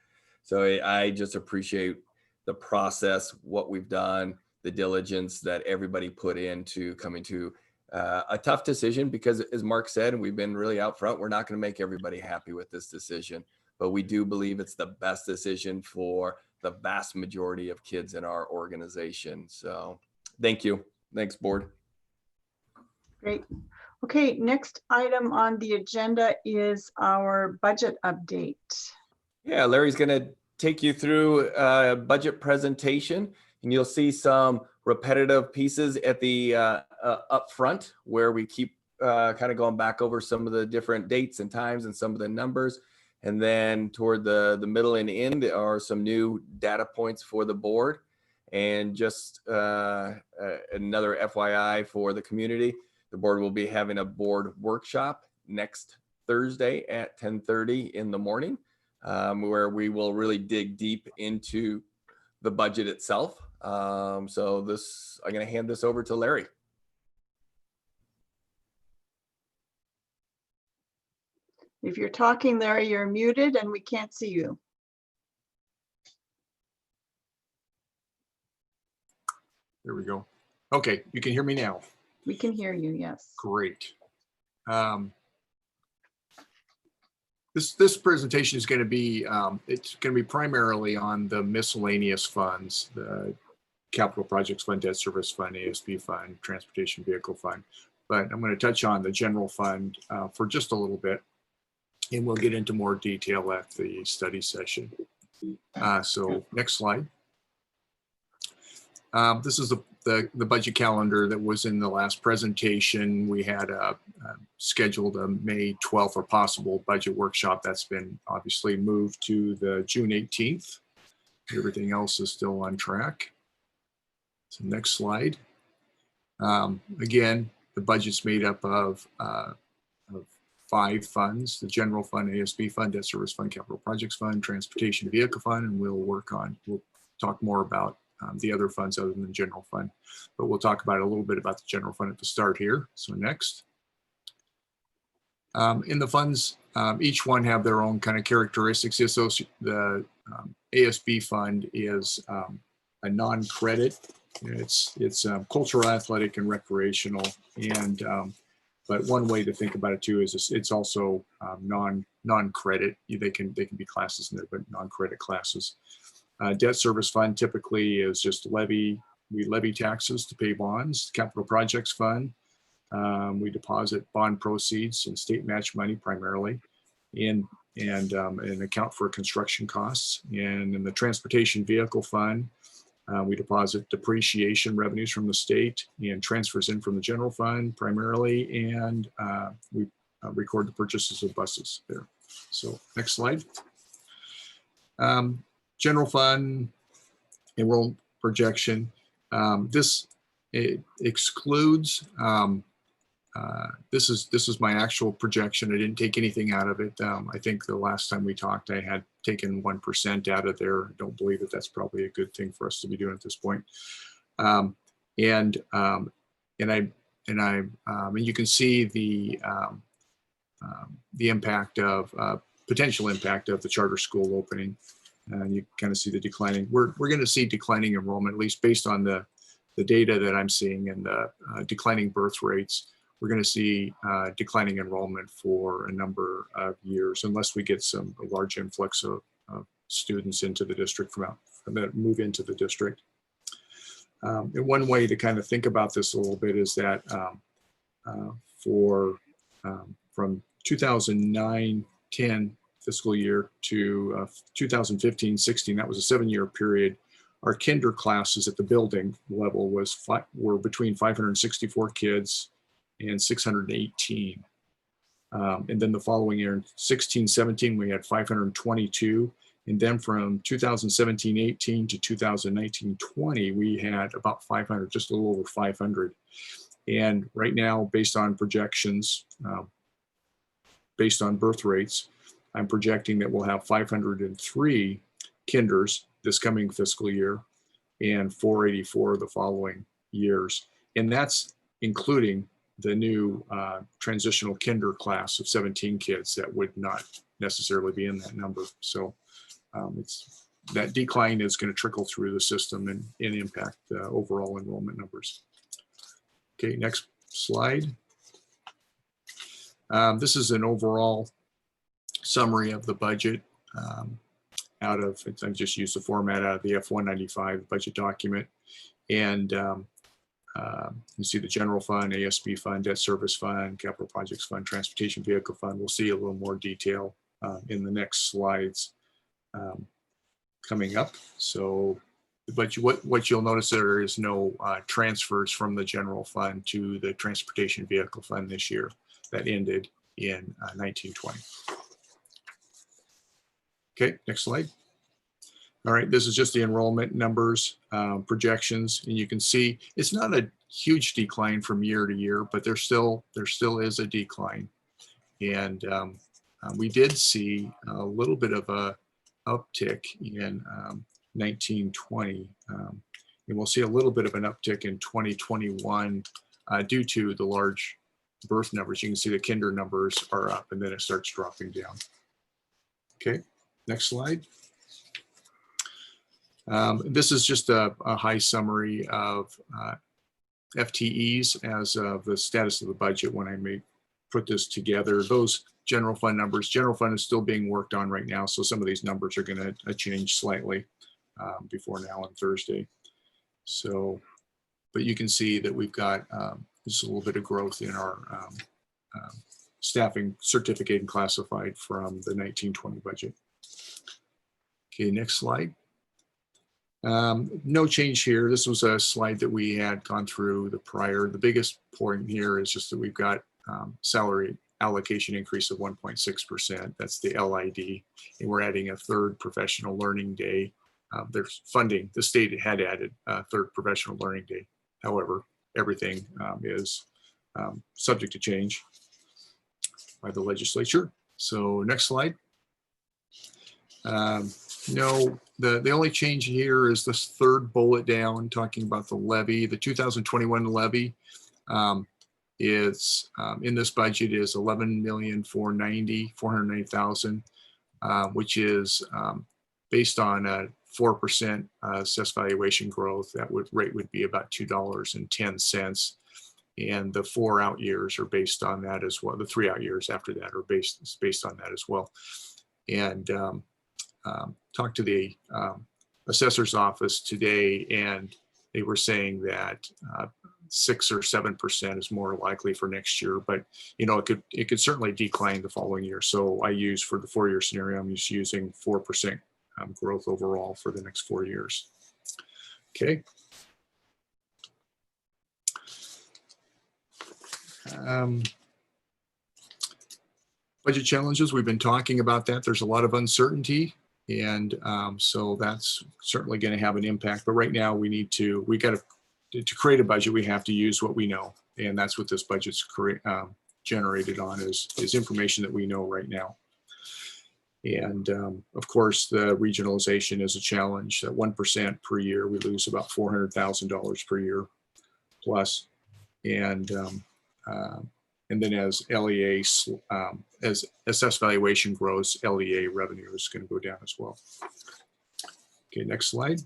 So I just appreciate the process, what we've done, the diligence that everybody put into coming to a tough decision, because as Mark said, and we've been really out front, we're not going to make everybody happy with this decision, but we do believe it's the best decision for the vast majority of kids in our organization. So thank you. Thanks, board. Great. Okay, next item on the agenda is our budget update. Yeah, Larry's going to take you through a budget presentation, and you'll see some repetitive pieces at the up front, where we keep kind of going back over some of the different dates and times and some of the numbers. And then toward the middle and end are some new data points for the board. And just another FYI for the community, the board will be having a board workshop next Thursday at 10:30 in the morning, where we will really dig deep into the budget itself. So I'm going to hand this over to Larry. If you're talking, Larry, you're muted and we can't see you. There we go. Okay, you can hear me now. We can hear you, yes. Great. This presentation is going to be, it's going to be primarily on the miscellaneous funds, the capital projects fund, debt service fund, ASB fund, transportation vehicle fund. But I'm going to touch on the general fund for just a little bit, and we'll get into more detail at the study session. So next slide. This is the budget calendar that was in the last presentation. We had scheduled a May 12th or possible budget workshop. That's been obviously moved to the June 18th. Everything else is still on track. So next slide. Again, the budget's made up of 5 funds: the general fund, ASB fund, debt service fund, capital projects fund, transportation vehicle fund, and we'll talk more about the other funds other than the general fund, but we'll talk about a little bit about the general fund at the start here. So next. In the funds, each one have their own kind of characteristics. The ASB fund is a non-credit. It's cultural, athletic, and recreational. And but one way to think about it too is it's also non-credit. They can be classes in there, but non-credit classes. Debt service fund typically is just we levy taxes to pay bonds. Capital projects fund, we deposit bond proceeds and state match money primarily, and account for construction costs. And in the transportation vehicle fund, we deposit depreciation revenues from the state and transfers in from the general fund primarily, and we record the purchases of buses there. So next slide. General fund enrollment projection. This excludes. This is my actual projection. I didn't take anything out of it. I think the last time we talked, I had taken 1% out of there. I don't believe that that's probably a good thing for us to be doing at this point. And you can see the impact of potential impact of the charter school opening. You kind of see the declining. We're going to see declining enrollment, at least based on the data that I'm seeing, and the declining birth rates. We're going to see declining enrollment for a number of years, unless we get a large influx of students into the district that move into the district. And one way to kind of think about this a little bit is that from 2009-10 fiscal year to 2015-16, that was a 7-year period. Our kinder classes at the building level were between 564 kids and 618. And then the following year, in 16-17, we had 522. And then from 2017-18 to 2019-20, we had about 500, just a little over 500. And right now, based on projections, based on birth rates, I'm projecting that we'll have 503 kinders this coming fiscal year and 484 the following years. And that's including the new transitional kinder class of 17 kids that would not necessarily be in that number. So that decline is going to trickle through the system and impact the overall enrollment numbers. Okay, next slide. This is an overall summary of the budget I've just used the format out of the F-195 budget document. And you see the general fund, ASB fund, debt service fund, capital projects fund, transportation vehicle fund. We'll see a little more detail in the next slides coming up. So, but what you'll notice, there is no transfers from the general fund to the transportation vehicle fund this year. That ended in 1920. Okay, next slide. All right, this is just the enrollment numbers, projections, and you can see it's not a huge decline from year to year, but there still is a decline. And we did see a little bit of a uptick in 1920, and we'll see a little bit of an uptick in 2021 due to the large birth numbers. You can see the kinder numbers are up, and then it starts dropping down. Okay, next slide. This is just a high summary of FTEs as of the status of the budget when I put this together. Those general fund numbers, general fund is still being worked on right now. So some of these numbers are going to change slightly before now on Thursday. So, but you can see that we've got just a little bit of growth in our staffing certificate and classified from the 1920 budget. Okay, next slide. No change here. This was a slide that we had gone through the biggest point here is just that we've got salary allocation increase of 1.6%. That's the LID. And we're adding a third professional learning day. There's funding. The state had added a third professional learning day. However, everything is subject to change by the legislature. So next slide. No, the only change here is this third bullet down talking about the levy. The 2021 levy is in this budget is $11,490,000, which is based on a 4% assessed valuation growth. That rate would be about $2.10. And the 4 out years are based on that as well. The 3 out years after that are based on that as well. And talked to the assessor's office today, and they were saying that 6 or 7% is more likely for next year, but you know, it could certainly decline the following year. So I use for the 4-year scenario, I'm just using 4% growth overall for the next 4 years. Okay. Budget challenges, we've been talking about that. There's a lot of uncertainty, and so that's certainly going to have an impact. But right now we got to create a budget, we have to use what we know, and that's what this budget's generated on is information that we know right now. And of course, the regionalization is a challenge. At 1% per year, we lose about $400,000 per year plus. And then as LEA, as assessed valuation grows, LEA revenue is going to go down as well. Okay, next slide.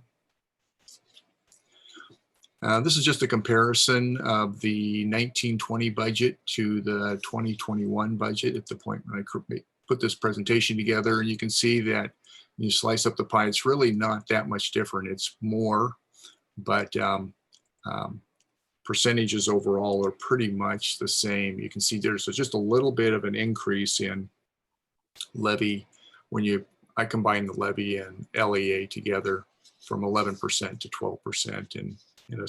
This is just a comparison of the 1920 budget to the 2021 budget at the point when I put this presentation together. And you can see that when you slice up the pie, it's really not that much different. It's more, but percentages overall are pretty much the same. You can see there's just a little bit of an increase in levy when I combine the levy and LEA together from 11% to 12%, and in a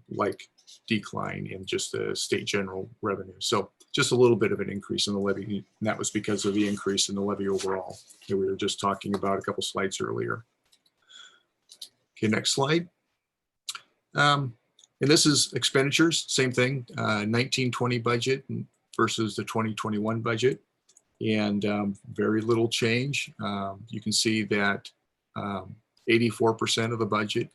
like decline in just the state general revenue. So just a little bit of an increase in the levy, and that was because of the increase in the levy overall that we were just talking about a couple slides earlier. Okay, next slide. And this is expenditures, same thing, 1920 budget versus the 2021 budget, and very little change. You can see that 84% of the budget,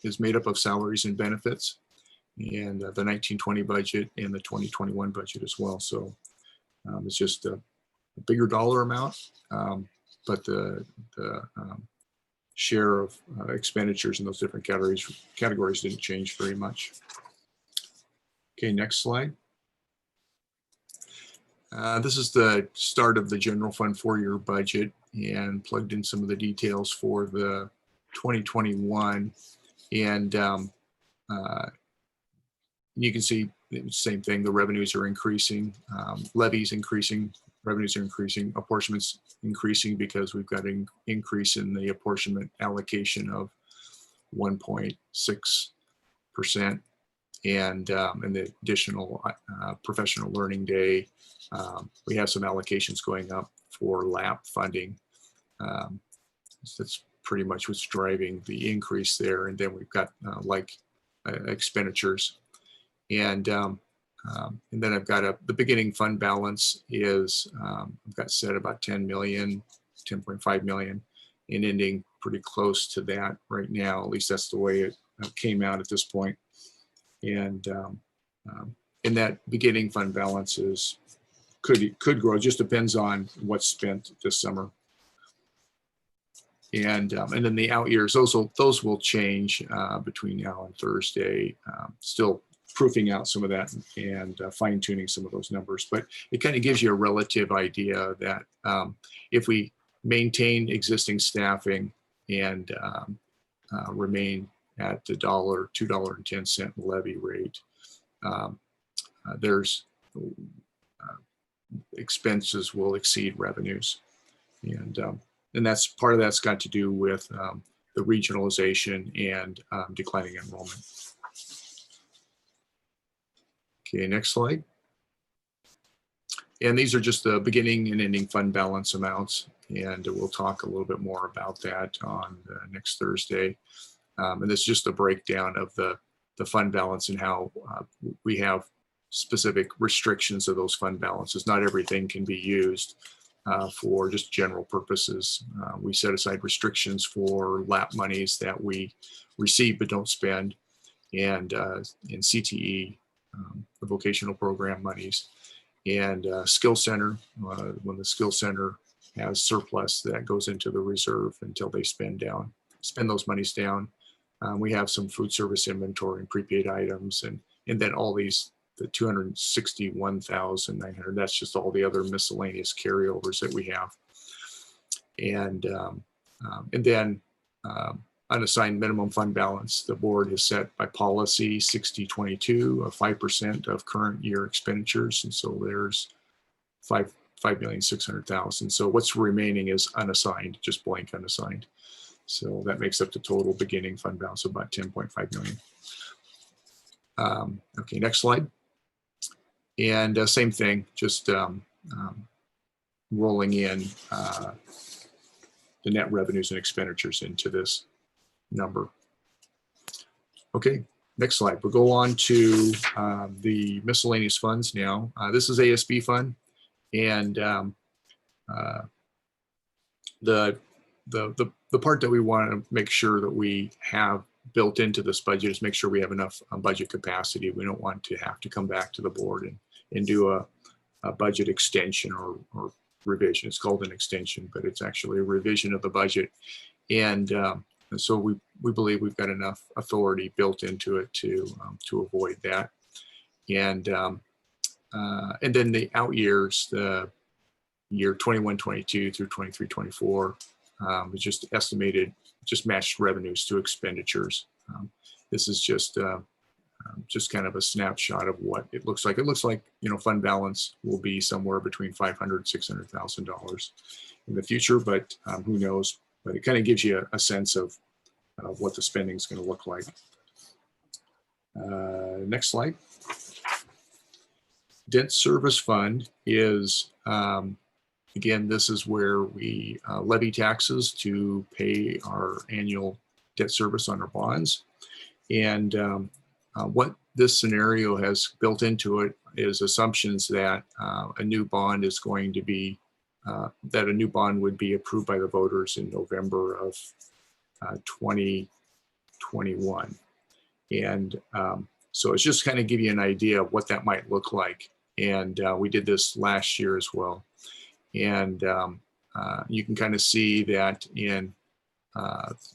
is made up of salaries and benefits, and the 1920 budget and the 2021 budget as well. So it's just a bigger dollar amount, but the share of expenditures in those different categories didn't change very much. Okay, next slide. This is the start of the general fund 4-year budget, and plugged in some of the details for the 2021. And you can see the same thing. The revenues are increasing, levies increasing, revenues are increasing, apportionments increasing because we've got an increase in the apportionment allocation of 1.6%, and the additional professional learning day. We have some allocations going up for LAP funding. So that's pretty much what's driving the increase there. And then we've got expenditures. And then I've got the beginning fund balance is, I've got set about 10 million, 10.5 million, and ending pretty close to that right now. At least that's the way it came out at this point. And that beginning fund balance could grow, just depends on what's spent this summer. And then the out years, those will change between now and Thursday. Still proofing out some of that and fine tuning some of those numbers. But it kind of gives you a relative idea that if we maintain existing staffing and remain at the $2.10 levy rate, there's expenses will exceed revenues, and that's part of that's got to do with the regionalization and declining enrollment. Okay, next slide. And these are just the beginning and ending fund balance amounts, and we'll talk a little bit more about that on next Thursday. And this is just a breakdown of the fund balance and how we have specific restrictions of those fund balances. Not everything can be used for just general purposes. We set aside restrictions for LAP monies that we receive but don't spend, and in CTE, the vocational program monies, and skill center, when the skill center has surplus, that goes into the reserve until they spend those monies down. We have some food service inventory and prepaid items, and then all these, the 261,900, that's just all the other miscellaneous carryovers that we have. And then unassigned minimum fund balance, the board has set by policy 60-22 of 5% of current year expenditures. And so there's 5,600,000. So what's remaining is unassigned, just blank unassigned. So that makes up the total beginning fund balance of about 10.5 million. Okay, next slide. And same thing, just rolling in the net revenues and expenditures into this number. Okay, next slide. We'll go on to the miscellaneous funds now. This is ASB fund, and the part that we want to make sure that we have built into this budget is make sure we have enough budget capacity. We don't want to have to come back to the board and do a budget extension or revision. It's called an extension, but it's actually a revision of the budget. And so we believe we've got enough authority built into it to avoid that. And then the out years, the year 21-22 through 23-24, is just estimated, just matched revenues to expenditures. This is just kind of a snapshot of what it looks like. It looks like, you know, fund balance will be somewhere between $500,000 and $600,000 in the future, but who knows? But it kind of gives you a sense of what the spending is going to look like. Next slide. Debt service fund is, again, this is where we levy taxes to pay our annual debt service on our bonds. And what this scenario has built into it is assumptions that a new bond is going to be, that a new bond would be approved by the voters in November of 2021. And so it's just kind of give you an idea of what that might look like. And we did this last year as well. And you can kind of see that in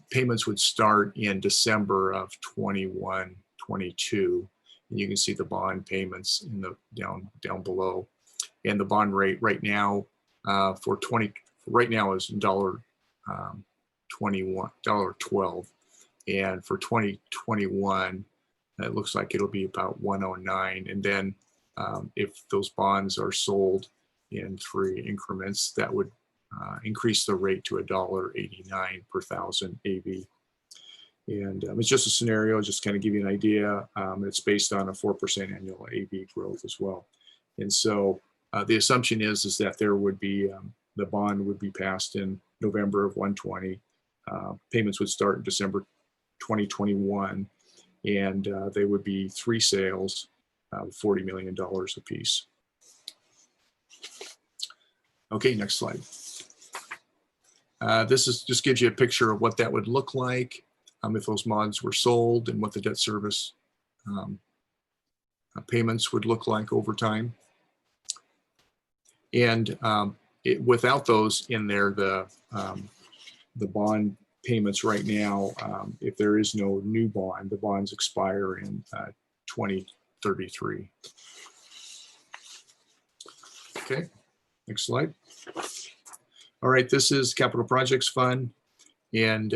payments would start in December of 21-22. And you can see the bond payments in the down below. And the bond rate right now right now is $1.12. And for 2021, it looks like it'll be about 109. And then if those bonds are sold in 3 increments, that would increase the rate to $1.89 per thousand AV. And it's just a scenario, just kind of give you an idea. It's based on a 4% annual AV growth as well. And so the assumption is that there would be, the bond would be passed in November of 120. Payments would start in December 2021, and they would be 3 sales, $40 million a piece. Okay, next slide. This just gives you a picture of what that would look like if those bonds were sold, and what the debt service payments would look like over time. And without those in there, the bond payments right now, if there is no new bond, the bonds expire in 33. Okay, next slide. All right, this is Capital Projects Fund, and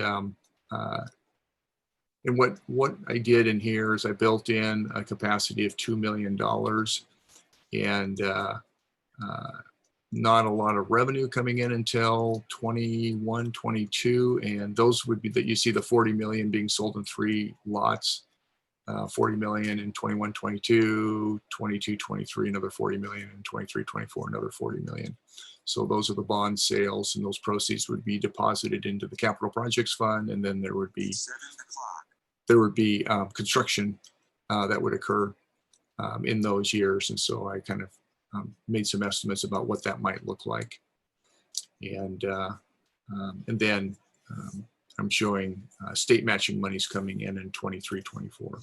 what I did in here is I built in a capacity of $2 million, and not a lot of revenue coming in until 21, 22, and those would be that you see the 40 million being sold in 3 lots. 40 million in 21, 22, 22, 23, another 40 million in 23, 24, another 40 million. So those are the bond sales, and those proceeds would be deposited into the Capital Projects Fund, and then there would be construction that would occur in those years. And so I kind of made some estimates about what that might look like, and then I'm showing state matching monies coming in 23, 24.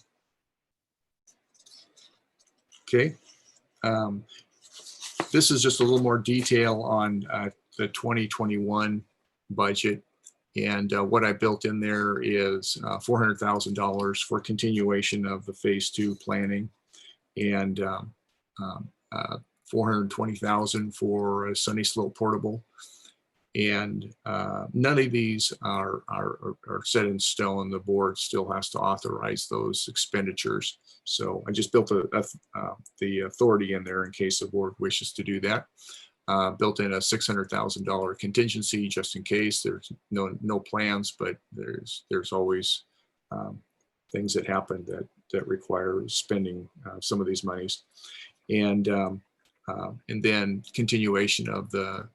Okay, this is just a little more detail on the 2021 budget, and what I built in there is $400,000 for continuation of the phase 2 planning, and $420,000 for a Sunny Slope portable. And none of these are set in stone. The board still has to authorize those expenditures. So I just built the authority in there in case the board wishes to do that. Built in a $600,000 contingency just in case. There's no plans, but there's always things that happen that require spending some of these monies. And then continuation of the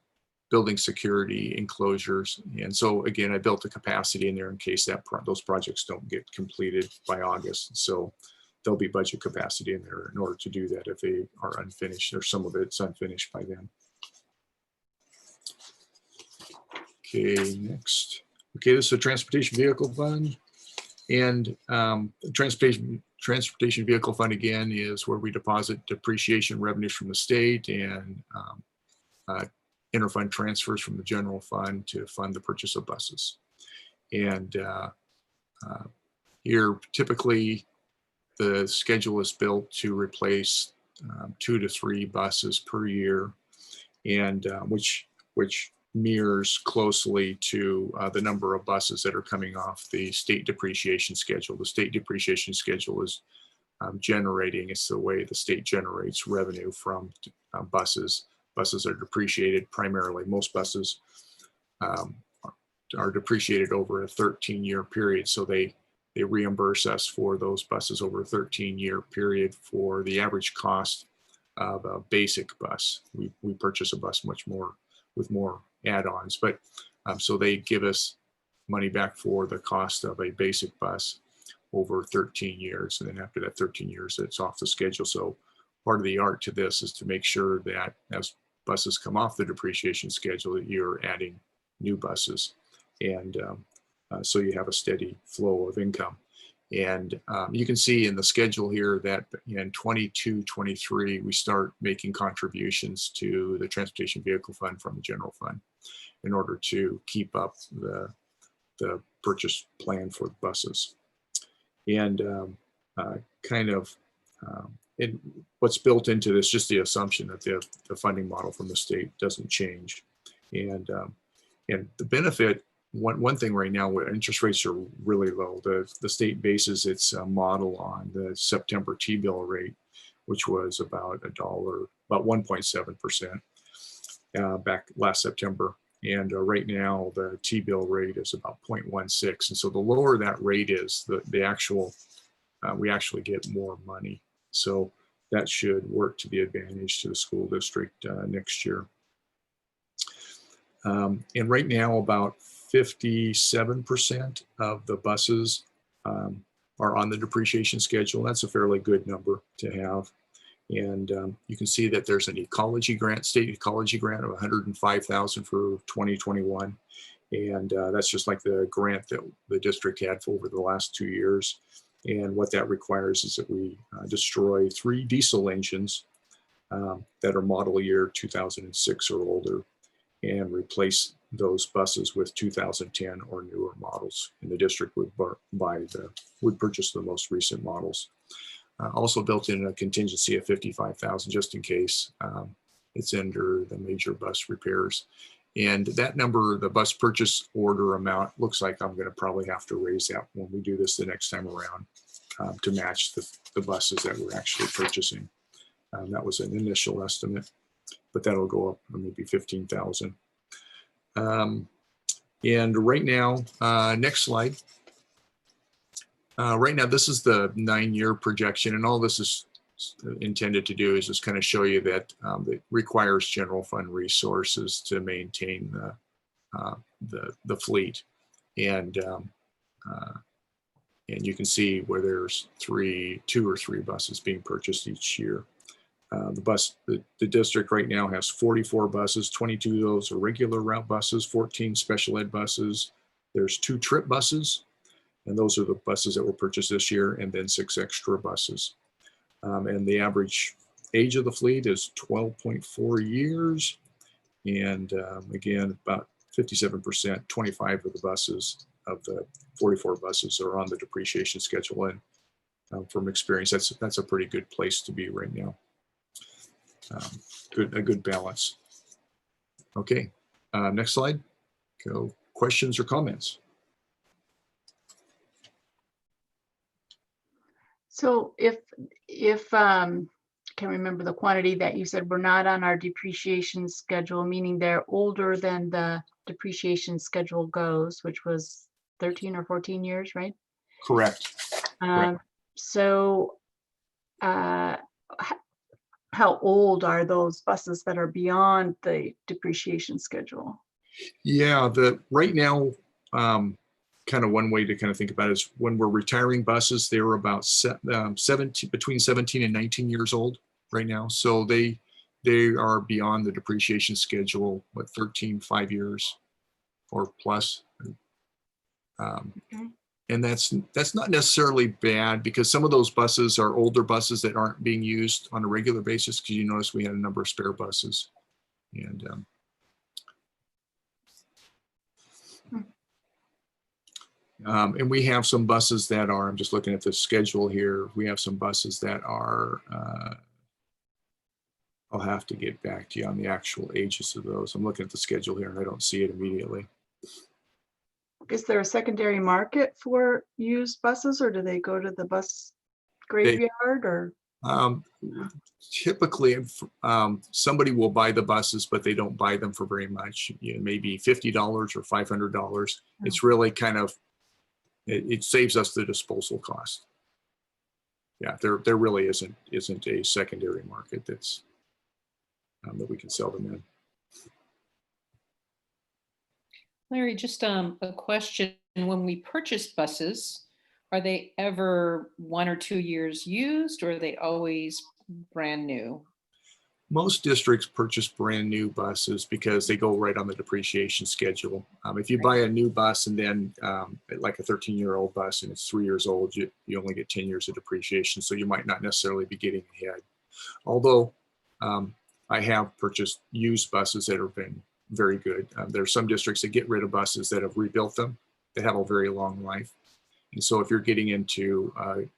building security enclosures. And so again, I built the capacity in there in case that those projects don't get completed by August. So there'll be budget capacity in there in order to do that if they are unfinished, or some of it's unfinished by then. Okay, next. Okay, this is a transportation vehicle fund. And transportation vehicle fund, again, is where we deposit depreciation revenues from the state and interfund transfers from the general fund to fund the purchase of buses. And here, typically, the schedule is built to replace 2 to 3 buses per year, and which mirrors closely to the number of buses that are coming off the state depreciation schedule. The state depreciation schedule is generating, it's the way the state generates revenue from buses. Buses are depreciated primarily. Most buses are depreciated over a 13-year period. So they reimburse us for those buses over a 13-year period for the average cost of a basic bus. We purchase a bus much more with more add-ons, but so they give us money back for the cost of a basic bus over 13 years. And then after that 13 years, it's off the schedule. So part of the art to this is to make sure that as buses come off the depreciation schedule, that you're adding new buses. And so you have a steady flow of income. And you can see in the schedule here that in 22, 23, we start making contributions to the transportation vehicle fund from the general fund in order to keep up the purchase plan for the buses. And what's built into this, just the assumption that the funding model from the state doesn't change. And the benefit, one thing right now, where interest rates are really low, the state bases its model on the September T-bill rate, which was about about 1.7% back last September. And right now the T-bill rate is about 0.16. And so the lower that rate is, we actually get more money. So that should work to the advantage to the school district next year. And right now, about 57% of the buses are on the depreciation schedule. That's a fairly good number to have. And you can see that there's an ecology grant, state ecology grant of $105,000 for 2021. And that's just like the grant that the district had for over the last 2 years. And what that requires is that we destroy 3 diesel engines that are model year 2006 or older, and replace those buses with 2010 or newer models. And the district would purchase the most recent models. Also built in a contingency of $55,000 just in case it's under the major bus repairs. And that number, the bus purchase order amount, looks like I'm going to probably have to raise that when we do this the next time around to match the buses that we're actually purchasing. That was an initial estimate, but that'll go up maybe 15,000. And right now, next slide. Right now, this is the 9-year projection, and all this is intended to do is just kind of show you that it requires general fund resources to maintain the fleet. And you can see where there's 2 or 3 buses being purchased each year. The district right now has 44 buses, 22 of those are regular route buses, 14 special ed buses. There's 2 trip buses, and those are the buses that were purchased this year, and then 6 extra buses. And the average age of the fleet is 12.4 years. And again, about 57%, 25 of the buses, of the 44 buses are on the depreciation schedule. And from experience, that's a pretty good place to be right now. A good balance. Okay, next slide. Go. Questions or comments? So if can't remember the quantity that you said, we're not on our depreciation schedule, meaning they're older than the depreciation schedule goes, which was 13 or 14 years, right? Correct. So how old are those buses that are beyond the depreciation schedule? Yeah, right now, kind of one way to kind of think about it is when we're retiring buses, they were about between 17 and 19 years old right now. So they are beyond the depreciation schedule, 5 years or plus. And that's not necessarily bad, because some of those buses are older buses that aren't being used on a regular basis, because you notice we had a number of spare buses. And we have some buses that are, I'm just looking at the schedule here, we have some buses that are, I'll have to get back to you on the actual ages of those. I'm looking at the schedule here and I don't see it immediately. Is there a secondary market for used buses, or do they go to the bus graveyard? Or typically, somebody will buy the buses, but they don't buy them for very much. Maybe $50 or $500. It's really kind of, it saves us the disposal cost. Yeah, there really isn't a secondary market that's that we can sell them in. Larry, just a question. When we purchase buses, are they ever 1 or 2 years used, or are they always brand new? Most districts purchase brand new buses because they go right on the depreciation schedule. If you buy a new bus and then like a 13-year-old bus and it's 3 years old, you only get 10 years of depreciation. So you might not necessarily be getting ahead. Although I have purchased used buses that have been very good. There are some districts that get rid of buses that have rebuilt them, that have a very long life. And so if you're getting into a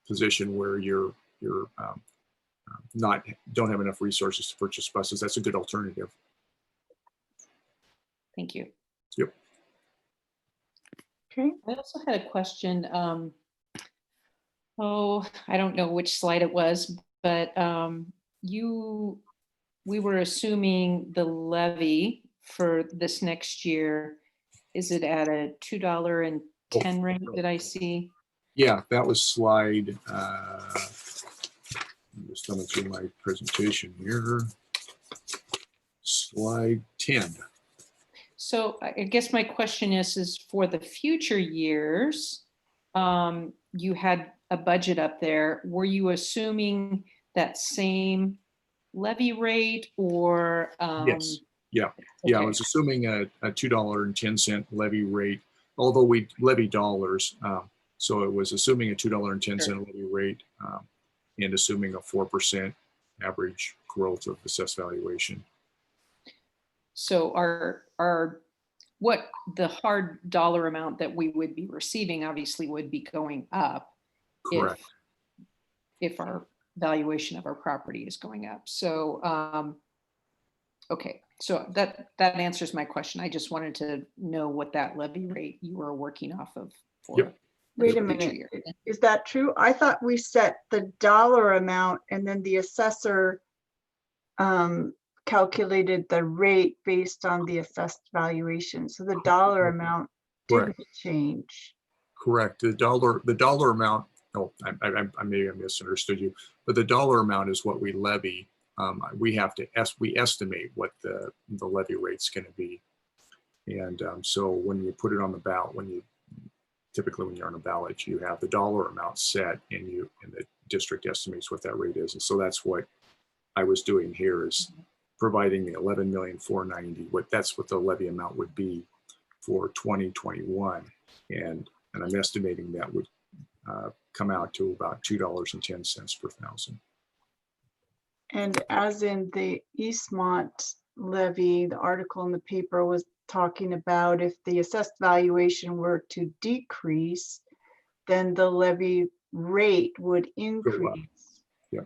position where you're don't have enough resources to purchase buses, that's a good alternative. Thank you. Yep. Okay. I also had a question. I don't know which slide it was, but we were assuming the levy for this next year, is it at a $2.10 rate that I see? Yeah, that was slide, I'm just coming through my presentation here. Slide 10. So I guess my question is for the future years, you had a budget up there. Were you assuming that same levy rate, or? Yes. Yeah. Okay. Yeah, I was assuming a $2.10 levy rate, although we levy dollars. So it was assuming a $2.10 levy rate and assuming a 4% average growth of assessed valuation. So what the hard dollar amount that we would be receiving obviously would be going up. Correct. if our valuation of our property is going up. So, okay, so that answers my question. I just wanted to know what that levy rate you were working off of for. Yep. Wait a future minute, year. is that true? I thought we set the dollar amount and then the assessor calculated the rate based on the assessed valuation. So the dollar amount didn't change. Correct. The dollar amount, oh, I maybe I misunderstood you, but the dollar amount is what we levy. We estimate what the levy rate's going to be. And so when you put it on the ballot, typically when you're on a ballot, you have the dollar amount set and the district estimates what that rate is. And so that's what I was doing here, is providing the $11,490,000. That's what the levy amount would be for 2021. And I'm estimating that would come out to about $2.10 per thousand. And as in the Eastmont levy, the article in the paper was talking about if the assessed valuation were to decrease, then the levy rate would increase. Yeah.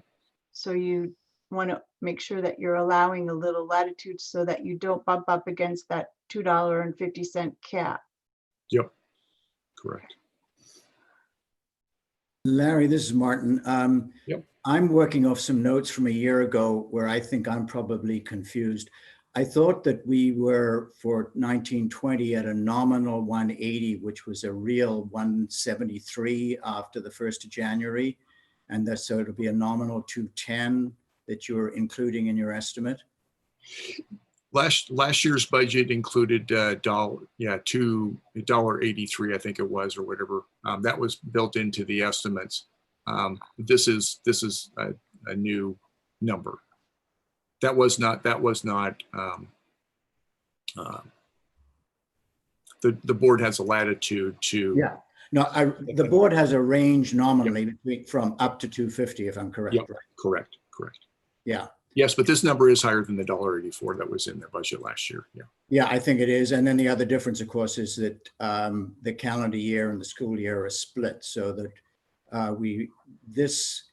So you want to make sure that you're allowing a little latitude so that you don't bump up against that $2.50 cap. Yep, correct. Larry, this is Martin. Yep. I'm working off some notes from a year ago where I think I'm probably confused. I thought that we were for 1920 at a nominal 180, which was a real 173 after the 1st of January. And that, so it'll be a nominal 210 that you're including in your estimate. Last year's budget included $2.83, I think it was, or whatever. That was built into the estimates. This is a new number. That was not. The board has a latitude to. Yeah. No, the board has a range nominally between from up to 250, if I'm correct. Yep. Correct. Yeah. Yes, but this number is higher than the $1.84 that was in their budget last year. Yeah. Yeah, I think it is. And then the other difference, of course, is that the calendar year and the school year are split, so that this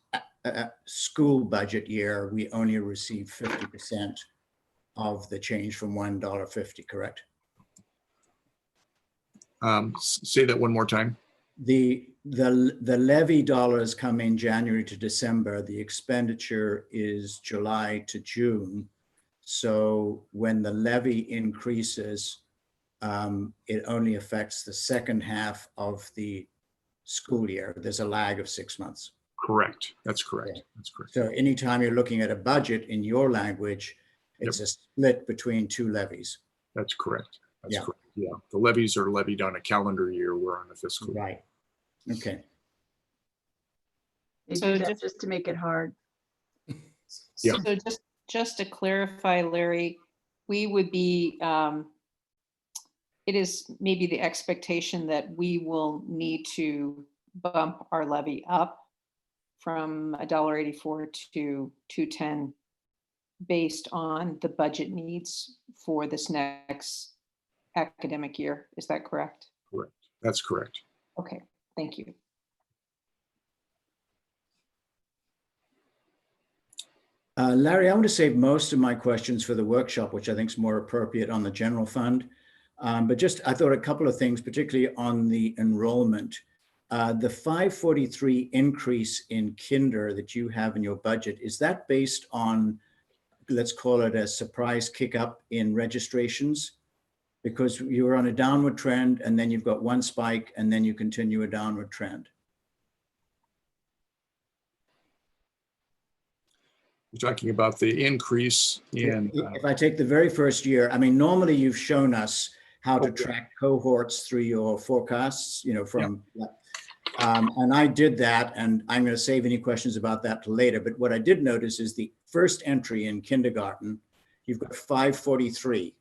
school budget year, we only receive 50% of the change from $1.50, correct? Say that one more time. The levy dollars come in January to December. The expenditure is July to June. So when the levy increases, it only affects the second half of the school year. There's a lag of 6 months. Correct. That's correct. Yeah. That's correct. So anytime you're looking at a budget in your language, it's a split between two levies. That's correct. That's Yeah. correct. Yeah. The levies are levied on a calendar year. We're on a fiscal. Right. Okay. They So do that just to make it hard. Yeah. So just to clarify, Larry, we would be, it is maybe the expectation that we will need to bump our levy up from $1.84 to $2.10 based on the budget needs for this next academic year. Is that correct? Correct. That's correct. Okay, thank you. Larry, I want to save most of my questions for the workshop, which I think is more appropriate on the general fund. But just, I thought a couple of things, particularly on the enrollment. The 543 increase in kinder that you have in your budget, is that based on, let's call it a surprise kick up in registrations? Because you were on a downward trend and then you've got one spike and then you continue a downward trend. You're talking about the increase in. If I take the very first year, I mean, normally you've shown us how to track cohorts through your forecasts, you know, from, and I did that, and I'm going to save any questions about that till later. But what I did notice is the first entry in kindergarten, you've got 543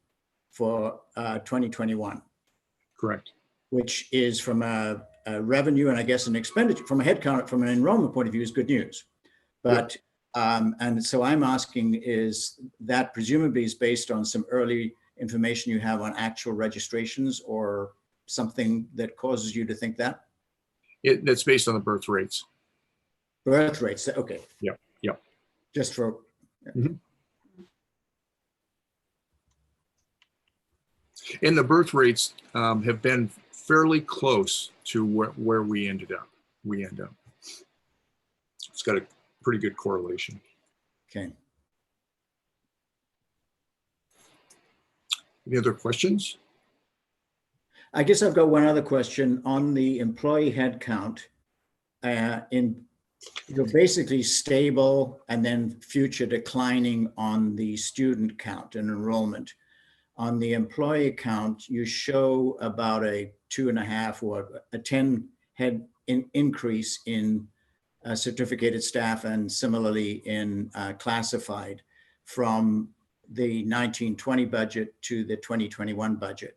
for 2021. Correct. Which is from a revenue and I guess an expenditure, from a headcount, from an enrollment point of view, is good news. But and so I'm asking, is that presumably is based on some early information you have on actual registrations or something that causes you to think that? That's based on the birth rates. Birth rates, okay. Yep, yep. Just for, Mhm. And the birth rates have been fairly close to where we end up. It's got a pretty good correlation. okay. Any other questions? I guess I've got one other question on the employee headcount. You're basically stable and then future declining on the student count and enrollment. On the employee count, you show about a 2.5 or a 10 head increase in certificated staff and similarly in classified from the 1920 budget to the 2021 budget.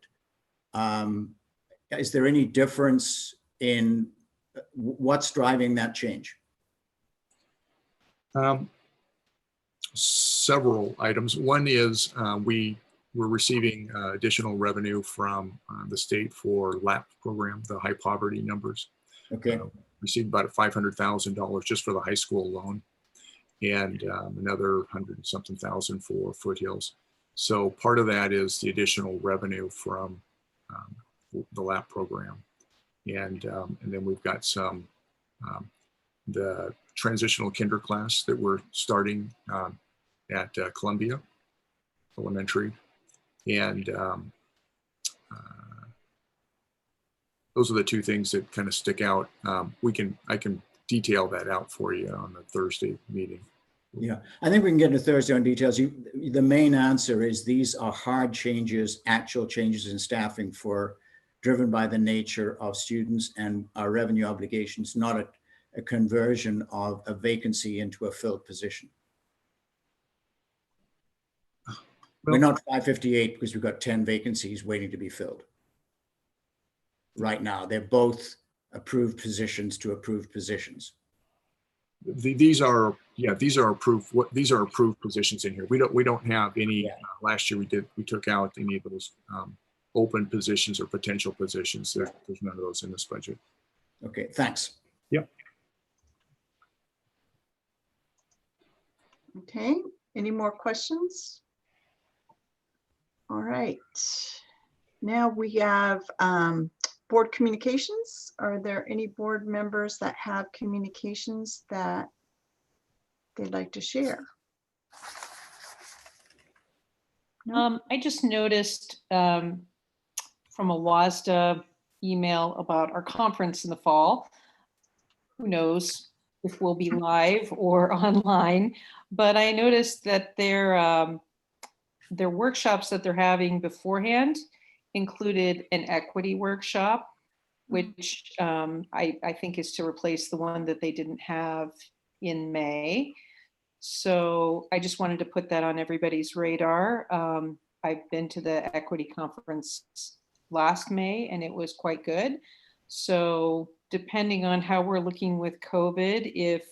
Is there any difference in what's driving that change? Several items. One is we're receiving additional revenue from the state for LAP program, the high poverty numbers. Okay. Received about $500,000 just for the high school alone, and another 100-something thousand for Foothills. So part of that is the additional revenue from the LAP program, and then we've got some the transitional kinder class that we're starting at Columbia Elementary, and those are the two things that kind of stick out. I can detail that out for you on the Thursday meeting. Yeah, I think we can get into Thursday on details. The main answer is these are hard changes, actual changes in staffing driven by the nature of students and our revenue obligations, not a conversion of a vacancy into a filled position. We're not 558 because we've got 10 vacancies waiting to be filled. Right now, they're both approved positions to approved positions. These are approved. These are approved positions in here. We don't have any. Last year we took out any of those open positions or potential positions. There's none of those in this budget. Okay, thanks. Yep. Okay, any more questions? All right, now we have board communications. Are there any board members that have communications that they'd like to share? No? I just noticed from a WSD email about our conference in the fall. Who knows if we'll be live or online, but I noticed that their workshops that they're having beforehand included an equity workshop, which I think is to replace the one that they didn't have in May. So I just wanted to put that on everybody's radar. I've been to the equity conference last May and it was quite good. So depending on how we're looking with COVID, if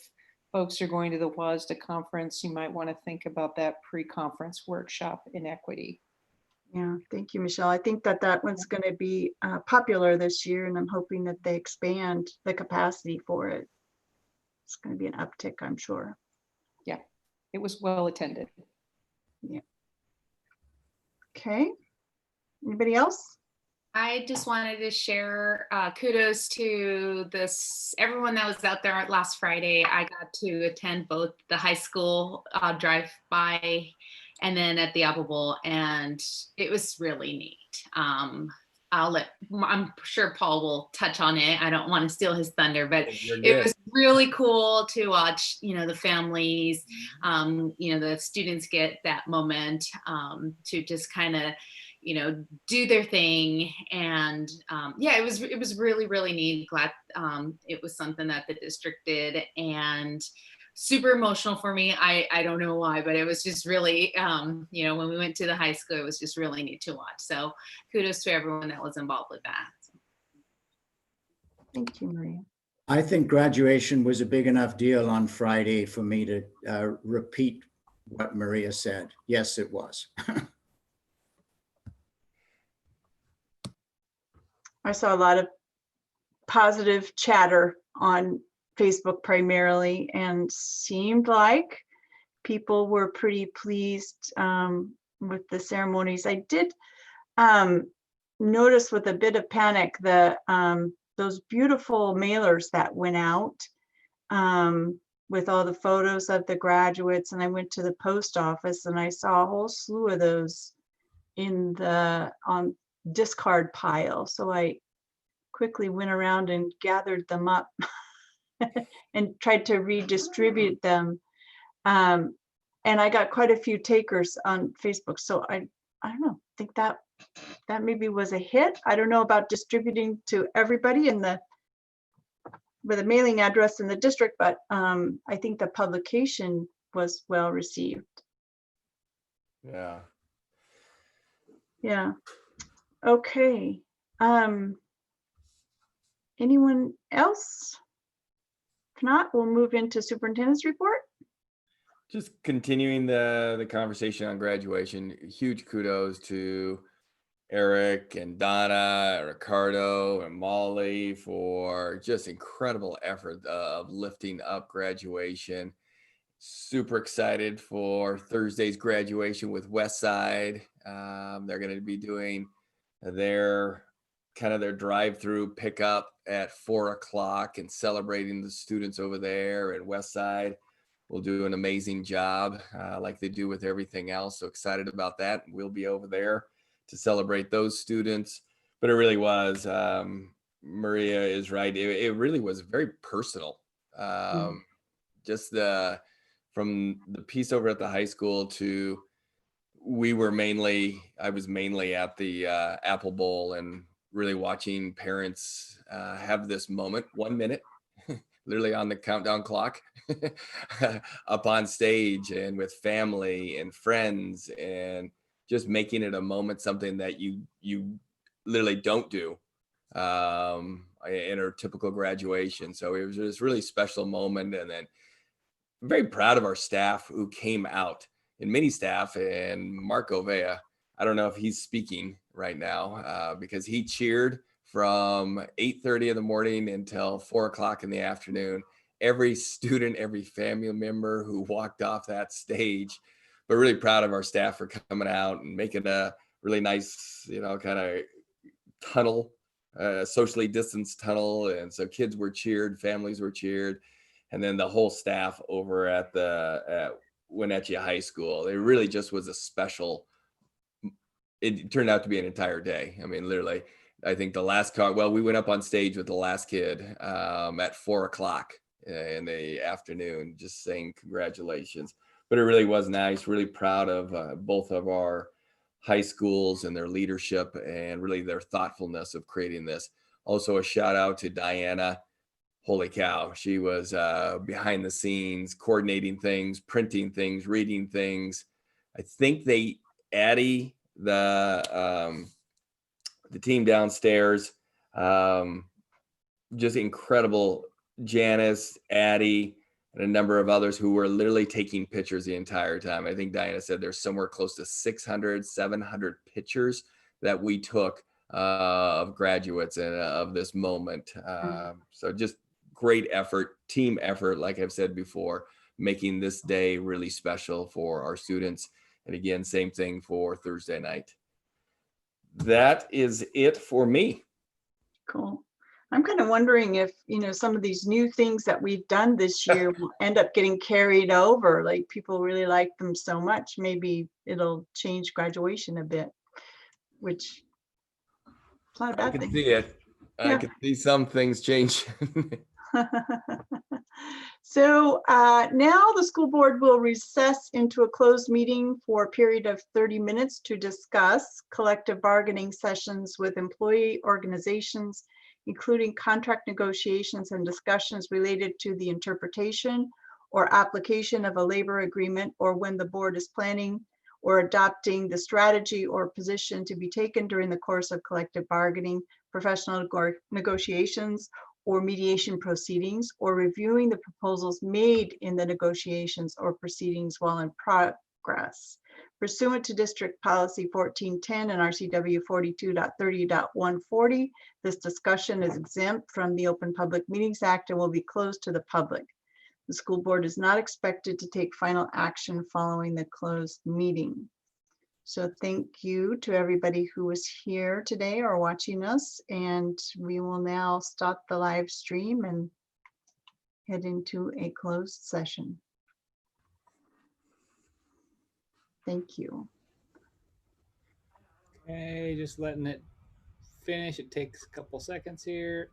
folks are going to the WSD conference, you might want to think about that pre-conference workshop in equity. Yeah, thank you, Michelle. I think that one's going to be popular this year, and I'm hoping that they expand the capacity for it. It's going to be an uptick, I'm sure. Yeah, it was well attended. Yeah. Okay. Anybody else? I just wanted to share kudos to everyone that was out there last Friday. I got to attend both the high school drive-by and then at the Apple Bowl, and it was really neat. I'm sure Paul will touch on it. I don't want to steal his thunder, but it was really cool to watch, the families, the students get that moment to just kind of, do their thing. And yeah, it was really, really neat. Glad it was something that the district did, and super emotional for me. I don't know why, but it was just really, when we went to the high school, it was just really neat to watch. So kudos to everyone that was involved with that. Thank you, Maria. I think graduation was a big enough deal on Friday for me to repeat what Maria said. Yes, it was. I saw a lot of positive chatter on Facebook primarily, and seemed like people were pretty pleased with the ceremonies. I did notice with a bit of panic those beautiful mailers that went out with all the photos of the graduates, and I went to the post office and I saw a whole slew of those in the discard pile. So I quickly went around and gathered them up and tried to redistribute them. And I got quite a few takers on Facebook. So I don't know, I think that maybe was a hit. I don't know about distributing to everybody with a mailing address in the district, but I think the publication was well received. Yeah. Yeah. Okay. Anyone else? If not, we'll move into superintendent's report. Just continuing the conversation on graduation, huge kudos to Eric and Donna, Ricardo and Molly for just incredible effort of lifting up graduation. Super excited for Thursday's graduation with Westside. They're going to be doing their drive-through pickup at 4 o'clock and celebrating the students over there. And Westside will do an amazing job like they do with everything else. So excited about that. We'll be over there to celebrate those students. But it really was, Maria is right. It really was very personal. Just from the piece over at the high school to I was mainly at the Apple Bowl and really watching parents have this moment, 1 minute, literally on the countdown clock, up on stage and with family and friends, and just making it a moment, something that you literally don't do in a typical graduation. So it was just a really special moment. And then I'm very proud of our staff who came out, and many staff, and Mark Ovea. I don't know if he's speaking right now because he cheered from 8:30 in the morning until 4 o'clock in the afternoon. Every student, every family member who walked off that stage, but really proud of our staff for coming out and making a really nice, kind of tunnel, socially distanced tunnel. And so kids were cheered, families were cheered. And then the whole staff over at Wenatchee High School, it really just was a special, it turned out to be an entire day. I mean, literally, I think the last we went up on stage with the last kid at 4 o'clock in the afternoon, just saying congratulations. But it really was nice, really proud of both of our high schools and their leadership and really their thoughtfulness of creating this. Also a shout out to Diana. Holy cow, she was behind the scenes, coordinating things, printing things, reading things. I think Addie, the team downstairs, just incredible. Janice, Addie, and a number of others who were literally taking pictures the entire time. I think Diana said there's somewhere close to 600, 700 pictures that we took of graduates and of this moment. So just great effort, team effort, like I've said before, making this day really special for our students. And again, same thing for Thursday night. That is it for me. Cool. I'm kind of wondering if, some of these new things that we've done this year will end up getting carried over. Like people really like them so much, maybe it'll change graduation a bit, which it's not a bad thing. I can see it. I can see some things change. So now the school board will recess into a closed meeting for a period of 30 minutes to discuss collective bargaining sessions with employee organizations, including contract negotiations and discussions related to the interpretation or application of a labor agreement, or when the board is planning or adopting the strategy or position to be taken during the course of collective bargaining, professional negotiations, or mediation proceedings, or reviewing the proposals made in the negotiations or proceedings while in progress. Pursuant to District Policy 1410 and RCW 42.30.140, this discussion is exempt from the Open Public Meetings Act and will be closed to the public. The school board is not expected to take final action following the closed meeting. So thank you to everybody who was here today or watching us, and we will now stop the live stream and head into a closed session. Thank you. Okay, just letting it finish. It takes a couple seconds here.